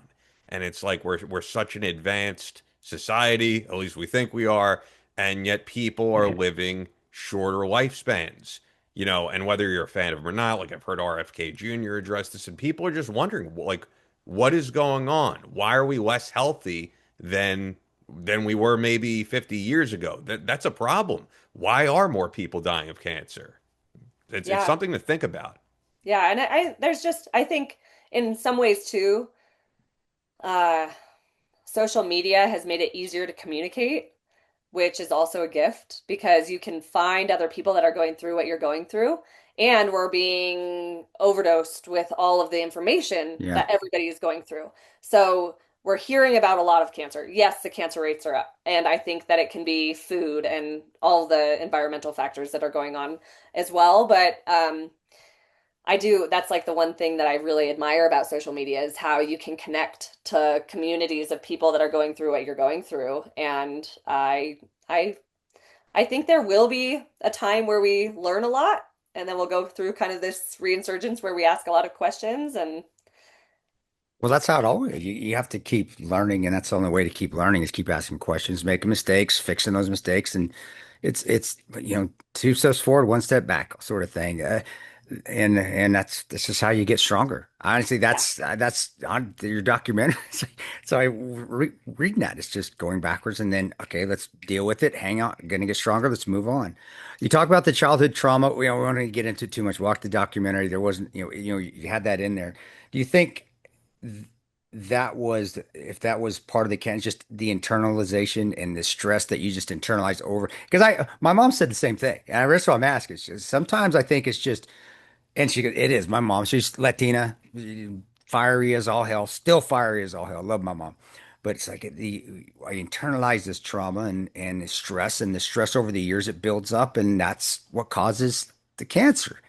And it's like we're such an advanced society, at least we think we are, and yet people are Yeah. living shorter lifespans. And whether you're a fan of them or not, like I've heard RFK Jr. address this, and people are just wondering, like, what is going on? Why are we less healthy than we were maybe 50 years ago? That's a problem. Why are more people dying of cancer? It's Yeah. something to think about. Yeah. And there's just, I think in some ways too, uh, social media has made it easier to communicate, which is also a gift because you can find other people that are going through what you're going through. And we're being overdosed with all of the information Yeah. that everybody is going through. So we're hearing about a lot of cancer. Yes, the cancer rates are up. And I think that it can be food and all the environmental factors that are going on as well. But I do, that's like the one thing that I really admire about social media is how you can connect to communities of people that are going through what you're going through. And I I think there will be a time where we learn a lot and then we'll go through kind of this reinsurgence where we ask a lot of questions and Well, that's how it always. You have to keep learning, and that's the only way to keep learning is keep asking questions, making mistakes, fixing those mistakes, and it's two steps forward, one step back, sort of thing. And that's just how you get stronger. Honestly, yeah. that's on your documentary. So reading that, it's just going backwards, and then okay, let's deal with it. Hang on, gonna get stronger. Let's move on. You talk about the childhood trauma. We don't want to get into too much. Watch the documentary. There wasn't, you had that in there. Do you think? That was if that was part of the can just the internalization and the stress that you just internalize over because I my mom said the same thing and that's what I'm asking. It's just, sometimes I think it's just and she goes, it is my mom, she's Latina, fiery as all hell, still fiery as all hell. Love my mom, but it's like I internalize this trauma and the stress over the years it builds up and that's what causes the cancer.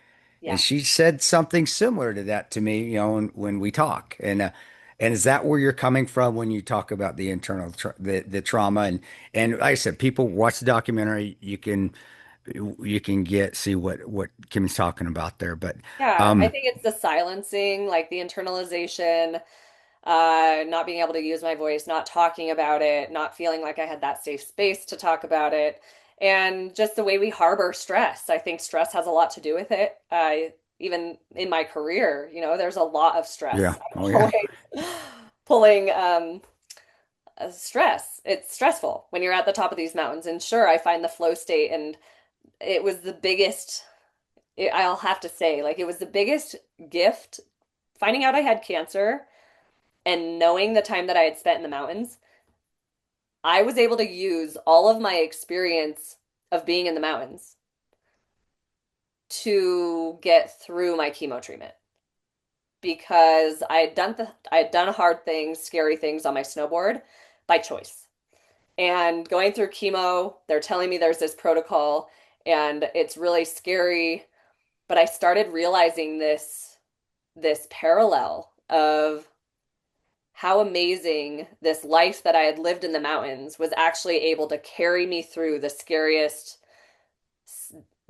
And Yeah. she said something similar to that to me, when we talk. And is that where you're coming from when you talk about the internal the trauma and like I said, people watch the documentary. You can get see what Kim's talking about there. But Yeah, I um, think it's the silencing, like the internalization, not being able to use my voice, not talking about it, not feeling like I had that safe space to talk about it, and just the way we harbor stress. I think stress has a lot to do with it. Even in my career, there's a lot of yeah, stress. oh I'm yeah, always pulling stress. It's stressful when you're at the top of these mountains. And sure, I find the flow state, and it was the biggest, I'll have to say, like, it was the biggest gift finding out I had cancer and knowing the time that I had spent in the mountains. I was able to use all of my experience of being in the mountains to get through my chemo treatment because I had done hard things, scary things on my snowboard by choice. And going through chemo, they're telling me there's this protocol and it's really scary, but I started realizing this parallel of how amazing this life that I had lived in the mountains was actually able to carry me through the scariest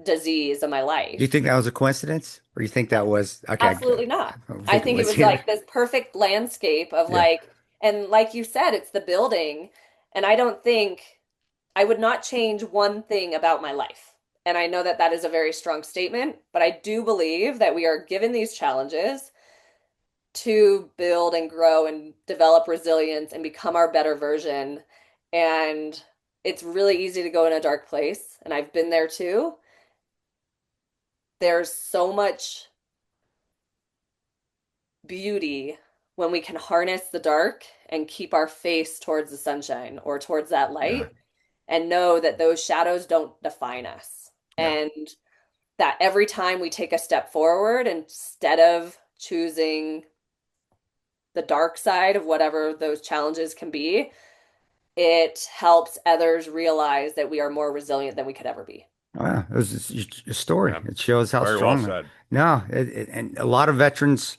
disease of my do you life. think that was a coincidence, or you think that was okay? Absolutely not. I don't I think it think it was was either. like this perfect landscape of Yeah. like, and like you said, it's the building. And I don't think I would not change one thing about my life. And I know that that is a very strong statement, but I do believe that we are given these challenges to build and grow and develop resilience and become our better version. And it's really easy to go in a dark place. And I've been there too. There's so much beauty when we can harness the dark and keep our face towards the sunshine or towards that Yeah. light and know that those shadows don't define us. Yeah. And that every time we take a step forward, instead of choosing the dark side of whatever those challenges can be, it helps others realize that we are more resilient than we could ever be. Wow, it was a story. Yeah, It shows how very well strong. said. No, and a lot of veterans,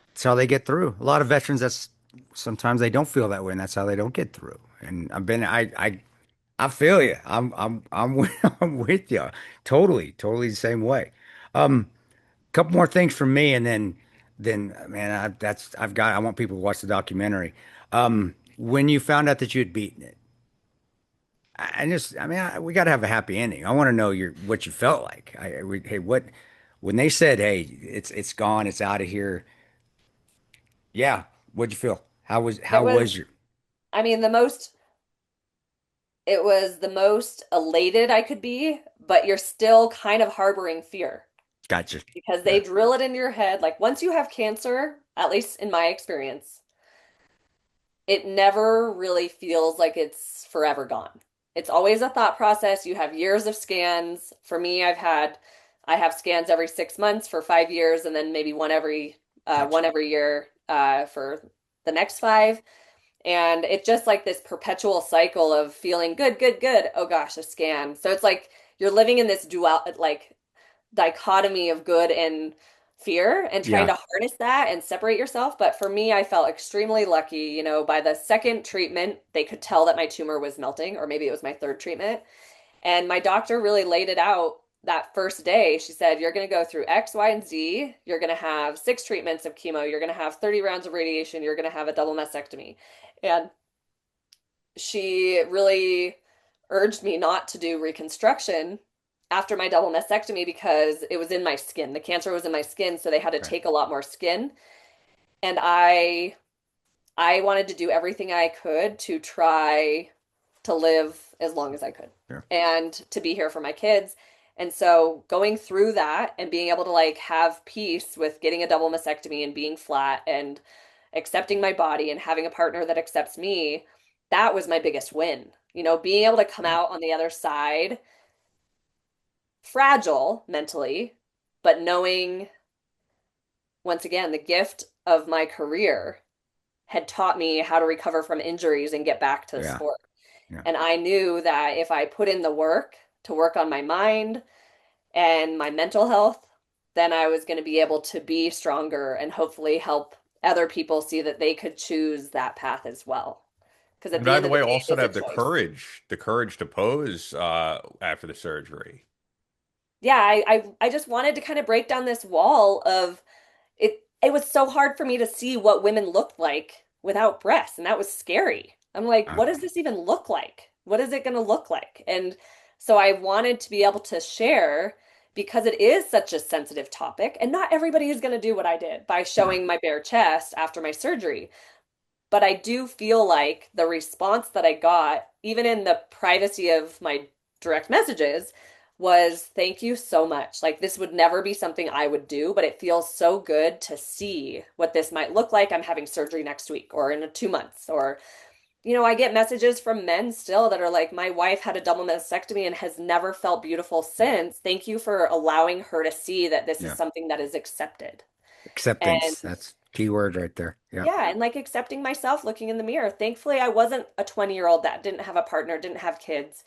that's how they get through. A lot of veterans, that's sometimes they don't feel that way, and that's how they don't get through. And I feel you. I'm with you. Totally the same way. Couple more things from me, and then man, I want people to watch the documentary. When you found out that you had beaten it, we got to have a happy ending. I want to know what you felt like. Hey, what when they said, "Hey, it's gone, it's out of here." Yeah, what'd you feel? It How was was, your I mean, it was the most elated I could be, but you're still kind of harboring fear gotcha? because they Yeah, drill it into your head. Like once you have cancer, at least in my experience, it never really feels like it's forever gone. It's always a thought process. You have years of scans. For me, I have scans every 6 months for 5 years, and then maybe gotcha. one every year for the next five. And it's just like this perpetual cycle of feeling good, good, good. Oh gosh, a scan. So it's like you're living in this dual, like dichotomy of good and fear and trying Yeah, to harness that and separate yourself. But for me, I felt extremely lucky. By the second treatment, they could tell that my tumor was melting, or maybe it was my third treatment. And my doctor really laid it out that first day. She said, "You're going to go through X, Y, and Z. You're going to have 6 treatments of chemo. You're going to have 30 rounds of radiation. You're going to have a double mastectomy." And she really urged me not to do reconstruction after my double mastectomy because it was in my skin. The cancer was in my skin, so they had to okay. take a lot more skin. And I wanted to do everything I could to try to live as long as I could Sure. and to be here for my kids. And so going through that and being able to like have peace with getting a double mastectomy and being flat and accepting my body and having a partner that accepts me, that was my biggest win. Being able to come Yeah, out on the other side fragile mentally, but knowing once again the gift of my career had taught me how to recover from injuries and get back to the yeah, sport. yeah. And I knew that if I put in the work to work on my mind and my mental health, then I was going to be able to be stronger and hopefully help other people see that they could choose that path as well. Because at And the by end the of the way, day, also it to is have a choice. the courage to pose after the surgery. Yeah, I just wanted to kind of break down this wall of it was so hard for me to see what women looked like without breasts, and that was scary. I'm like, Uh, what does this even look like? What is it going to look like? And so I wanted to be able to share because it is such a sensitive topic, and not everybody is going to do what I did by no, showing my bare chest after my surgery. But I do feel like the response that I got, even in the privacy of my direct messages, was thank you so much. Like, this would never be something I would do, but it feels so good to see what this might look like. I'm having surgery next week or in 2 months. Or, I get messages from men still that are like, my wife had a double mastectomy and has never felt beautiful since. Thank you for allowing her to see that this is yeah. something that is accepted. And Acceptance. That's key word right there. Yeah. yeah, and like accepting myself, looking in the mirror. Thankfully, I wasn't a 20-year-old that didn't have a partner, didn't have kids.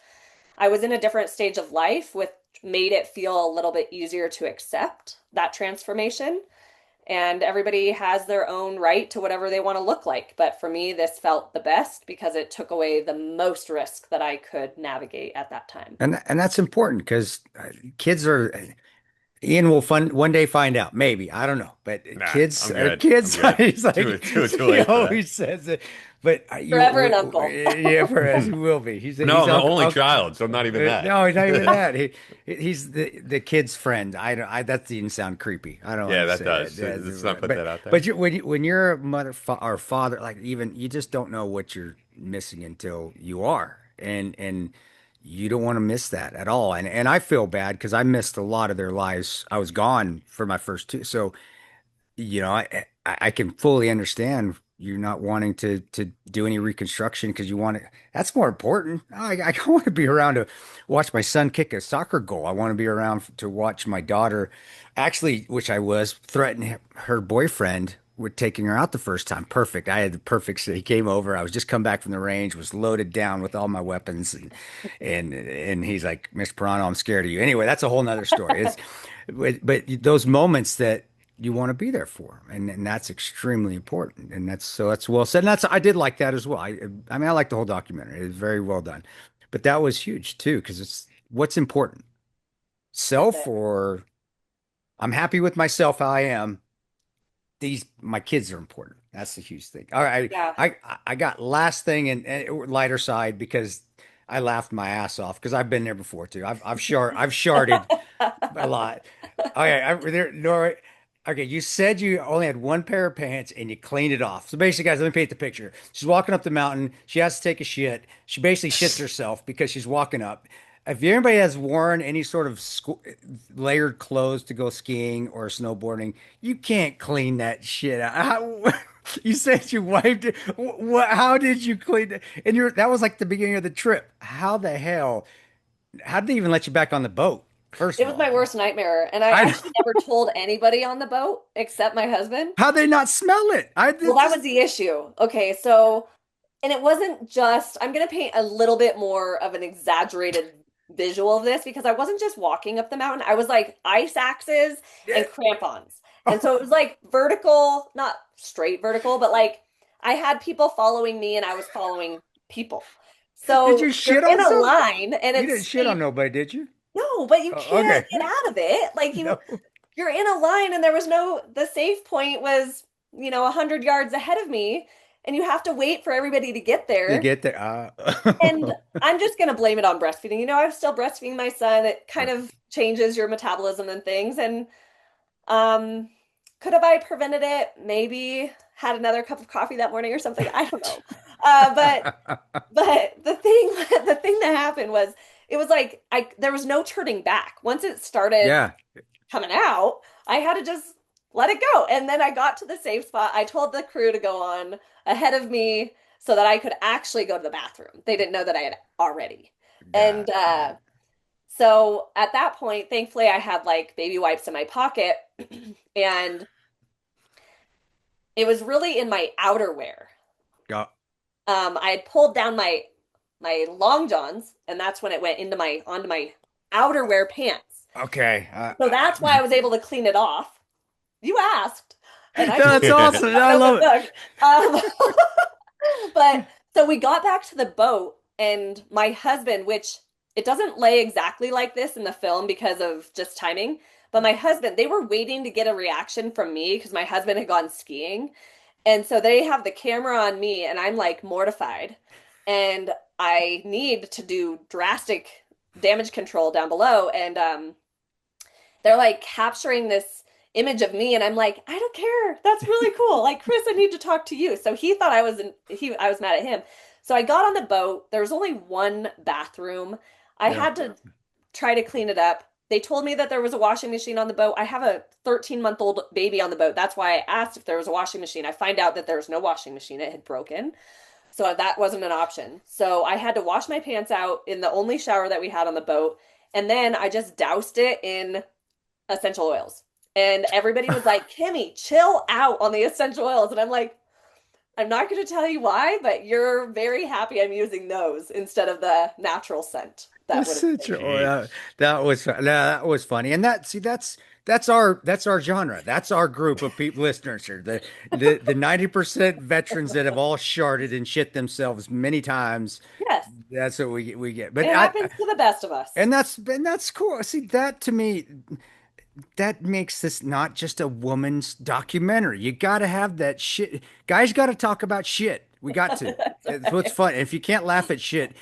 I was in a different stage of life, which made it feel a little bit easier to accept that transformation. And everybody has their own right to whatever they want to look like. But for me, this felt the best because it took away the most risk that I could navigate at that time. And that's important because kids are Ian will one day find out. Maybe. I don't know. But Nah, I'm good. I'm kids, good. he's Too like, too too he late for that. always says it. But Forever an uncle. yeah, Perez, he will be. No, He's I'm the uncle, only child, so I'm not even that. no, he's not even that. He's the kid's friend. I don't, that even sound creepy. I don't like Yeah, to that say does. Let's not that. put that out there. But when you're a mother or father, like even you just don't know what you're missing until you are. And you don't want to miss that at all. And I feel bad because I missed a lot of their lives. I was gone for my first two. So I can fully understand you not wanting to do any reconstruction because you want to. That's more important. I want to be around to watch my son kick a soccer goal. I want to be around to watch my daughter, actually, which I was threaten her boyfriend with taking her out the first time. Perfect. I had the perfect. So he came over. I was just come back from the range, was loaded down with all my weapons, and he's like, Mr. Pirano, I'm scared of you. Anyway, that's a whole nother story. But those moments that you want to be there for and that's extremely important and that's well said and that's I did like that as well. I mean I like the whole documentary. It was very well done, but that was huge too because it's what's important, That's self it. or I'm happy with myself how I am. These my kids are important. That's the huge thing. All right, Yeah. I got last thing and lighter side because I laughed my ass off because I've been there before too. I've sharded a lot. Okay, there, Nora. Okay, you said you only had one pair of pants and you cleaned it off. So basically, guys, let me paint the picture. She's walking up the mountain. She has to take a shit. She basically shits herself because she's walking up. If anybody has worn any sort of layered clothes to go skiing or snowboarding, you can't clean that shit out. You said you wiped it. What? How did you clean it? And that was like the beginning of the trip. How the hell? How did they even let you back on the boat? First It of was all, my worst nightmare. And I I actually never told anybody on the boat except my husband. how they not smell it? I Well, did that just was the issue. Okay, so, and it wasn't just, I'm going to paint a little bit more of an exaggerated visual of this because I wasn't just walking up the mountain. I was like ice axes and crampons. And so it was like vertical, not straight vertical, but like I had people following me and I was following people. did So you you're shit in on a some? line and You didn't it's shit on safe. nobody, did you? No, but you Oh, can't okay. get out of it. Like No, you're in a line and there was no, the safe point was, 100 yards ahead of me and you have to wait for everybody to get you there. get there. And I'm just going to blame it on breastfeeding. I'm still breastfeeding my son. It kind of changes your metabolism and things. And um, could have I prevented it? Maybe had another cup of coffee that morning or something. I don't know. But the thing the thing that happened was it was like I there was no turning back. Once it started Yeah, coming out, I had to just let it go. And then I got to the safe spot. I told the crew to go on ahead of me so that I could actually go to the bathroom. They didn't know that I had already. And got it. so at that point, thankfully, I had like baby wipes in my pocket, and it was really in my outerwear. Got, I had pulled down my long johns, and that's when it went into my onto my outerwear pants. okay. So that's why I was able to clean it off. You asked, and I told That's you awesome. I I know love the it. book. But so we got back to the boat, and my husband, which it doesn't lay exactly like this in the film because of just timing, but my husband, they were waiting to get a reaction from me because my husband had gone skiing. And so they have the camera on me, and I'm like mortified. And I need to do drastic damage control down below. And they're like capturing this image of me and I'm like, I don't care. That's really cool. Like, Chris, I need to talk to you. So he thought I was mad at him. So I got on the boat. There was only one bathroom. I Yeah. had to try to clean it up. They told me that there was a washing machine on the boat. I have a 13-month-old baby on the boat. That's why I asked if there was a washing machine. I find out that there was no washing machine. It had broken. So that wasn't an option. So I had to wash my pants out in the only shower that we had on the boat. And then I just doused it in essential oils. And everybody was like, Kimmy, chill out on the essential oils. And I'm like, I'm not going to tell you why, but you're very happy I'm using those instead of the natural scent that would have been. Oh, Jeez. that was funny, and that's our genre. That's our group of people listeners here. The 90% veterans that have all sharded and shit themselves many times. Yes, That's what we get. it happens to the best of us. And that's cool. See, that to me, that makes this not just a woman's documentary. You got to have that shit. Guys got to talk about shit. We got to. That's It's what's right. fun. If you can't laugh at shit,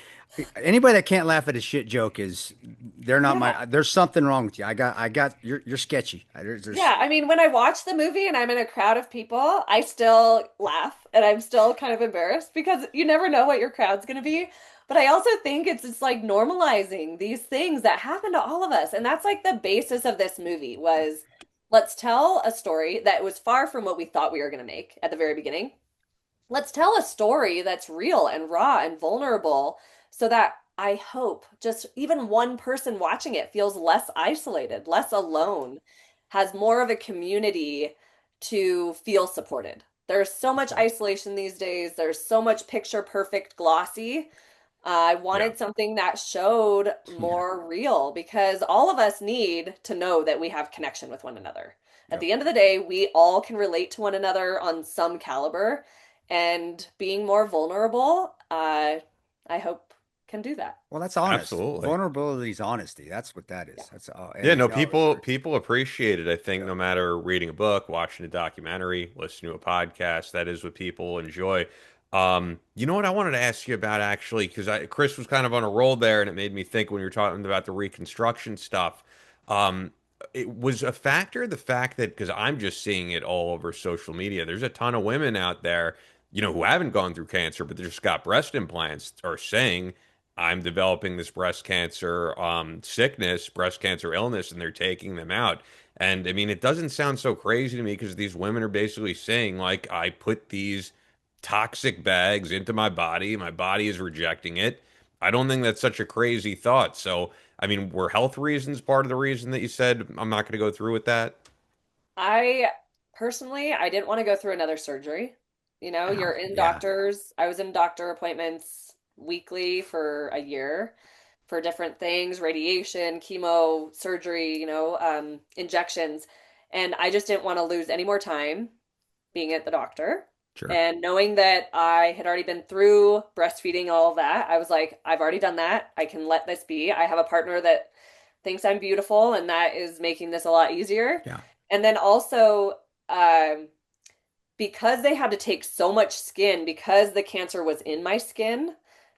anybody that can't laugh at a shit joke is they're not Yeah. my. There's something wrong with you. You're sketchy. There's Yeah, I mean, when I watch the movie and I'm in a crowd of people, I still laugh and I'm still kind of embarrassed because you never know what your crowd's going to be. But I also think it's just like normalizing these things that happen to all of us. And that's like the basis of this movie was let's tell a story that was far from what we thought we were going to make at the very beginning. Let's tell a story that's real and raw and vulnerable so that I hope just even one person watching it feels less isolated, less alone, has more of a community to feel supported. There's so much isolation these days. There's so much picture perfect glossy. I Yeah. wanted something that showed Yeah. more real because all of us need to know that we have connection with one another. At Yep. the end of the day, we all can relate to one another on some caliber, and being more vulnerable, I hope can do that. Well, that's honest. Absolutely. Vulnerability is honesty. That's what that Yeah. is. That's Yeah, and no, it always works. people appreciate it. I think Yeah. no matter reading a book, watching a documentary, listening to a podcast, that is what people enjoy. You know what I wanted to ask you about actually, because Chris was kind of on a roll there, and it made me think when you were talking about the reconstruction stuff. Um, it was a factor, the fact that because I'm just seeing it all over social media, there's a ton of women out there, who haven't gone through cancer, but they just got breast implants, are saying I'm developing this breast cancer sickness, breast cancer illness, and they're taking them out. And I mean, it doesn't sound so crazy to me because these women are basically saying, like, I put these toxic bags into my body is rejecting it. I don't think that's such a crazy thought. So, I mean, were health reasons part of the reason that you said I'm not going to go through with that? I personally, I didn't want to go through another surgery. You know, Yeah. you're in Yeah. doctors. I was in doctor appointments weekly for a year for different things, radiation, chemo, surgery, injections. And I just didn't want to lose any more time being at the doctor. Sure. And knowing that I had already been through breastfeeding, all of that, I was like, I've already done that. I can let this be. I have a partner that thinks I'm beautiful, and that is making this a lot easier. Yeah. And then also, um, because they had to take so much skin, because the cancer was in my skin,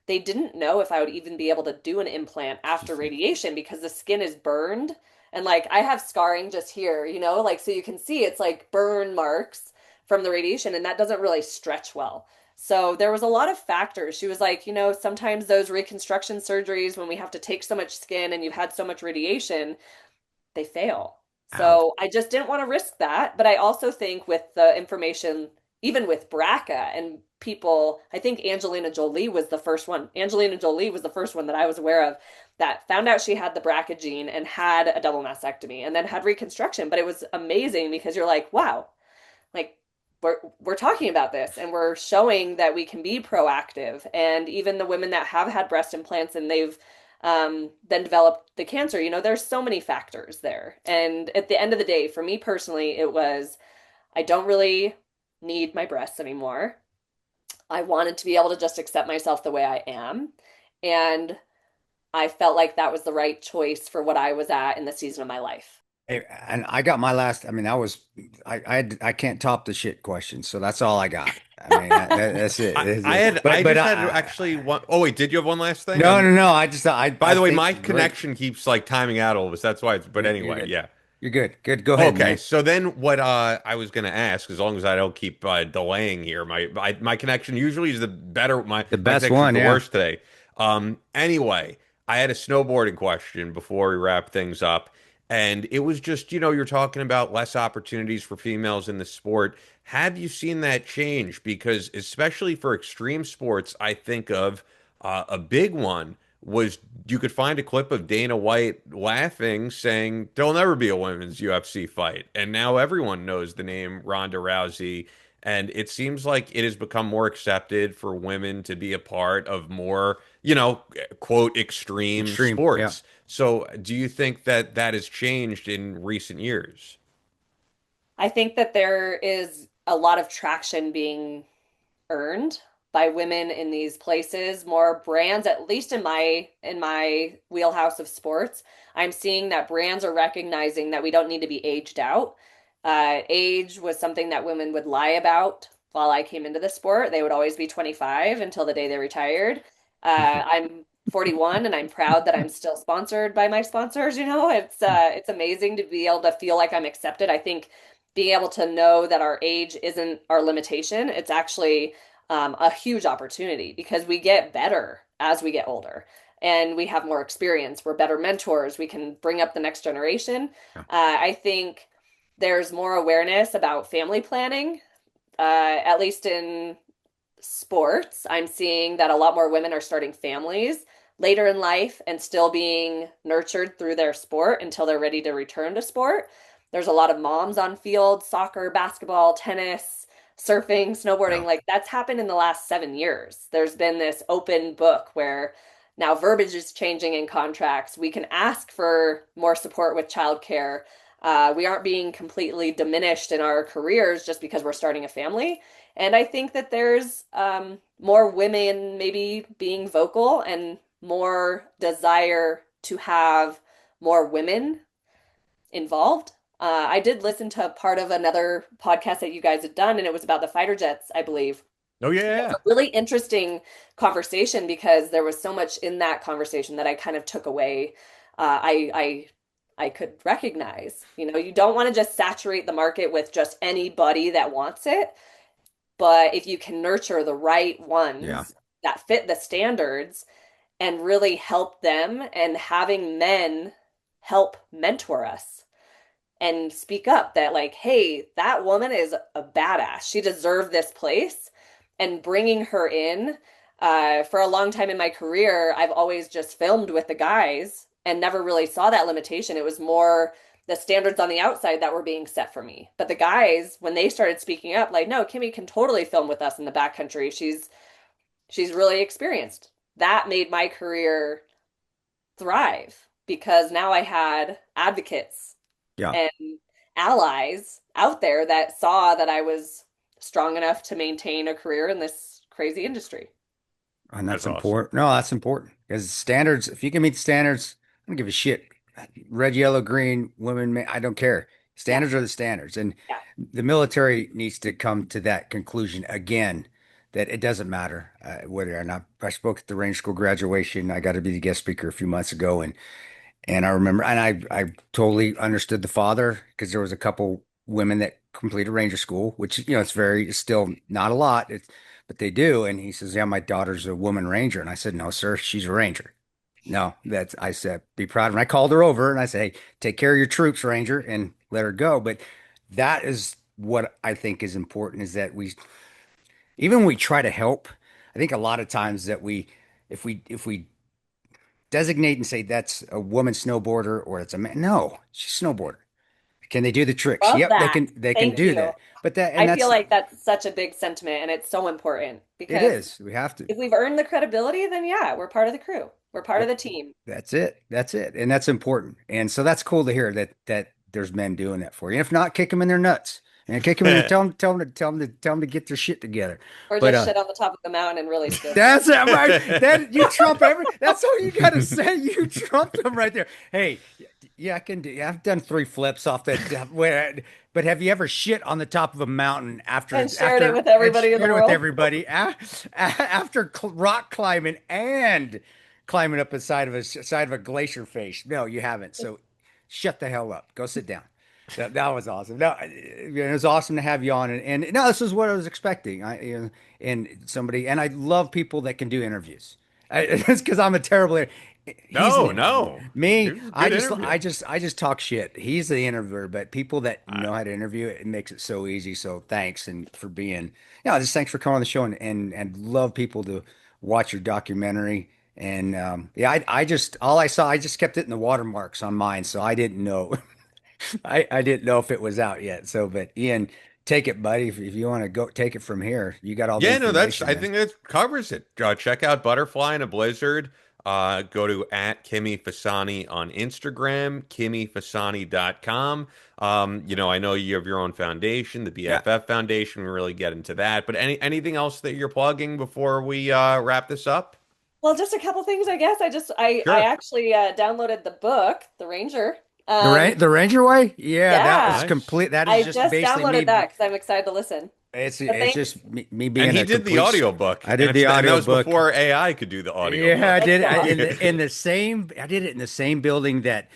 they didn't know if I would even be able to do an implant after radiation because the skin is burned. And like I have scarring just here, like so you can see it's like burn marks from the radiation, and that doesn't really stretch well. So there was a lot of factors. She was like, sometimes those reconstruction surgeries, when we have to take so much skin and you've had so much radiation, they fail. Ouch. So I just didn't want to risk that. But I also think with the information, even with BRCA and people, I think Angelina Jolie was the first one. Angelina Jolie was the first one that I was aware of that found out she had the BRCA gene and had a double mastectomy and then had reconstruction. But it was amazing because you're like, wow, like we're talking about this and we're showing that we can be proactive. And even the women that have had breast implants and they've then developed the cancer, there's so many factors there. And at the end of the day, for me personally, it was I don't really need my breasts anymore. I wanted to be able to just accept myself the way I am. And I felt like that was the right choice for what I was at in the season of my life. Hey, and I got my last. I mean, that was I can't top the shit question. So that's all I got. I mean, that's it. I But just had actually one. Oh wait, did you have one last thing? no, no, no. I just By I the way, think my you're great. connection keeps like timing out all of us. That's why but You're anyway, good. yeah. You're good. Good. Go ahead, Okay, man. so then what I was gonna ask, as long as I don't keep delaying here, my connection usually is the better. The My best connection's one, the yeah. worst today. Anyway, I had a snowboarding question before we wrap things up, and it was just you're talking about less opportunities for females in the sport. Have you seen that change? Because especially for extreme sports, I think of a big one was you could find a clip of Dana White laughing, saying there'll never be a women's UFC fight. And now everyone knows the name Ronda Rousey. And it seems like it has become more accepted for women to be a part of more, quote, extreme Extreme. Yeah. sports. So do you think that that has changed in recent years? I think that there is a lot of traction being earned by women in these places, more brands, at least in my wheelhouse of sports. I'm seeing that brands are recognizing that we don't need to be aged out. Age was something that women would lie about while I came into the sport. They would always be 25 until the day they retired. I'm 41 and I'm proud that I'm still sponsored by my sponsors. It's amazing to be able to feel like I'm accepted. I think being able to know that our age isn't our limitation, it's actually a huge opportunity because we get better as we get older and we have more experience. We're better mentors. We can bring up the next generation. Yeah. I think there's more awareness about family planning, at least in sports. I'm seeing that a lot more women are starting families later in life and still being nurtured through their sport until they're ready to return to sport. There's a lot of moms on field, soccer, basketball, tennis, surfing, snowboarding. Yeah. Like that's happened in the last 7 years. There's been this open book where now verbiage is changing in contracts. We can ask for more support with childcare. We aren't being completely diminished in our careers just because we're starting a family. And I think that there's more women maybe being vocal and more desire to have more women involved. I did listen to part of another podcast that you guys had done, and it was about the fighter jets, I believe. Oh It was yeah. a really interesting conversation because there was so much in that conversation that I kind of took away. I could recognize. You don't want to just saturate the market with just anybody that wants it, but if you can nurture the right Yeah. ones that fit the standards and really help them, and having men help mentor us and speak up that, like, hey, that woman is a badass. She deserved this place. And bringing her in, for a long time in my career, I've always just filmed with the guys and never really saw that limitation. It was more the standards on the outside that were being set for me. But the guys, when they started speaking up, like, no, Kimmy can totally film with us in the backcountry. She's really experienced. That made my career thrive because now I had advocates Yeah. and allies out there that saw that I was strong enough to maintain a career in this crazy industry. And that's That's awesome. important. No, that's important because standards, if you can meet the standards, I don't give a shit. Red, yellow, green, women, men, I don't care. Yeah, Standards are the standards. And yeah. the military needs to come to that conclusion again, that it doesn't matter whether or not. I spoke at the Ranger School graduation. I got to be the guest speaker a few months ago. And I remember, and I totally understood the father because there was a couple women that completed Ranger School, which, it's still not a lot, but they do. And he says, yeah, my daughter's a woman Ranger. And I said, no, sir, she's a Ranger. No, I said, be proud. And I called her over and I said, hey, take care of your troops, Ranger, and let her go. But that is what I think is important, is that even when we try to help, I think a lot of times that if we designate and say that's a woman snowboarder or it's a man. No, she's a snowboarder. Can they do the tricks? Love Yep, they that. can they can Thank do you. that. But that and I feel that's like that's such a big sentiment and it's so important it because is. We have to. if we've earned the credibility, then yeah, we're part of the crew. We're part of That, the team. that's it. That's it. And that's important. And so that's cool to hear that there's men doing that for you. And if not, kick them in their nuts. And kick them in and tell them to get their shit together. Or But just shit on the top of the mountain and really stood there. that's it, right. That you trump that's all you gotta say. You trump them right there. Hey, yeah, I can do. Yeah, I've done 3 flips off that. But have you ever shit on the top of a mountain And shared it with and everybody in the shared it with world. everybody after rock climbing and climbing up the side of a glacier face? No, you haven't. So shut the hell up. Go sit down. That was awesome. No, it was awesome to have you on, and no, this is what I was expecting. And somebody, and I love people that can do interviews. It's because I'm a terrible. He's No, no. It me. was a I good just, interview. I just talk shit. He's the interviewer, but people that I, know how to interview it makes it so easy. So thanks, and for being, just thanks for coming on the show, and love people to watch your documentary. And yeah, I just all I saw, I just kept it in the watermarks on mine, so I didn't know. I didn't know if it was out yet. So, but Ian, take it, buddy. If you want to go take it from here, you got all the yeah, no, information, I man. think that covers it. Check out Butterfly in a Blizzard. Go to at Kimmy Fasani on Instagram, kimmyfasani.com. I know you have your own foundation, the Yeah. BFF Foundation. We really get into that. But anything else that you're plugging before we wrap this up? Well, just a couple things, I guess. I Sure. actually downloaded the book, The Ranger. The Ranger Way? Yeah, that was Yeah, Nice. complete. That is I just just basically downloaded me. that because I'm excited to listen. But It's thank just me And being he a did the complete. audiobook. I did the And that audio was book. before AI could do the Yeah, audiobook. I did. Thank God. In the same. I did it in the same building that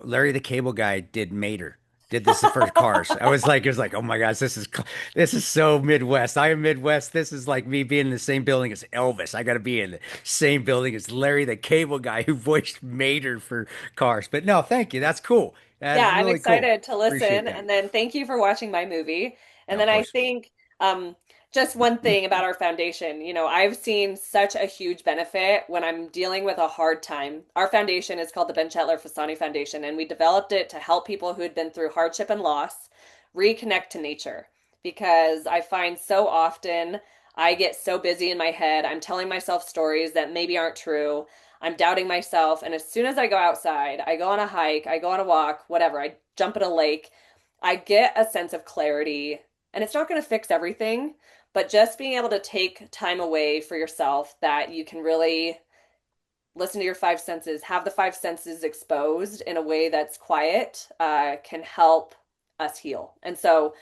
Larry the Cable Guy did Mater. Did this for Cars. It was like, oh my gosh, this is so Midwest. I am Midwest. This is like me being in the same building as Elvis. I got to be in the same building as Larry the Cable Guy who voiced Mater for Cars. But no, thank you. That's cool. That's Yeah, I'm really cool. excited to Appreciate listen. that. And then thank you for watching my movie. And No, of then I course. think just one thing about our foundation, I've seen such a huge benefit when I'm dealing with a hard time. Our foundation is called the Ben Chetler Fasani Foundation, and we developed it to help people who had been through hardship and loss reconnect to nature. Because I find so often I get so busy in my head, I'm telling myself stories that maybe aren't true. I'm doubting myself. And as soon as I go outside, I go on a hike, I go on a walk, whatever, I jump in a lake, I get a sense of clarity. And it's not going to fix everything, but just being able to take time away for yourself that you can really listen to your five senses, have the five senses exposed in a way that's quiet, can help us heal. And so,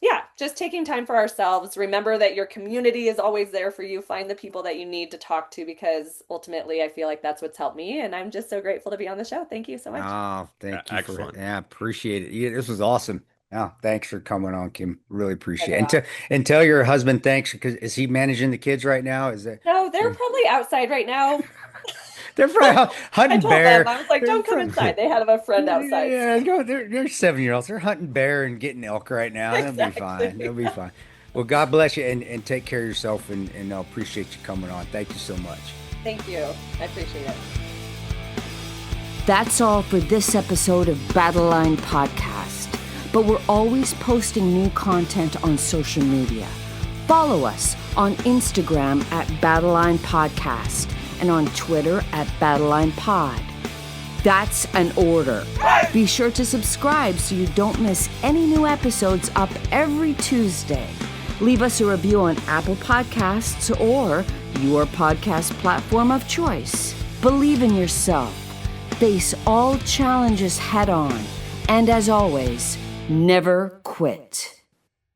yeah, just taking time for ourselves. Remember that your community is always there for you. Find the people that you need to talk to because ultimately I feel like that's what's helped me. And I'm just so grateful to be on the show. Thank you so much. Oh, thank you for Excellent. yeah, appreciate it. Yeah, this was awesome. Yeah, thanks for coming on, Kim. Really You appreciate guys it. are awesome. And tell your husband thanks because is he managing the kids right now? Is that No, they're probably outside right now. they're probably I hunting told them, bear. I was like, They're don't come probably inside. They had a friend outside. yeah, no, they're 7-year-olds. They're hunting bear and getting elk right now. They'll be fine. Exactly. They'll be fine. Well, God bless you and take care of yourself and I appreciate you coming on. Thank you so much. Thank you. I appreciate it. That's all for this episode of Battle Line Podcast. But we're always posting new content on social media. Follow us on Instagram at Battle Line Podcast and on Twitter at Battle Line Pod. That's an order. Be sure to subscribe so you don't miss any new episodes up every Tuesday. Leave us a review on Apple Podcasts or your podcast platform of choice. Believe in yourself. Face all challenges head on. And as always, never quit.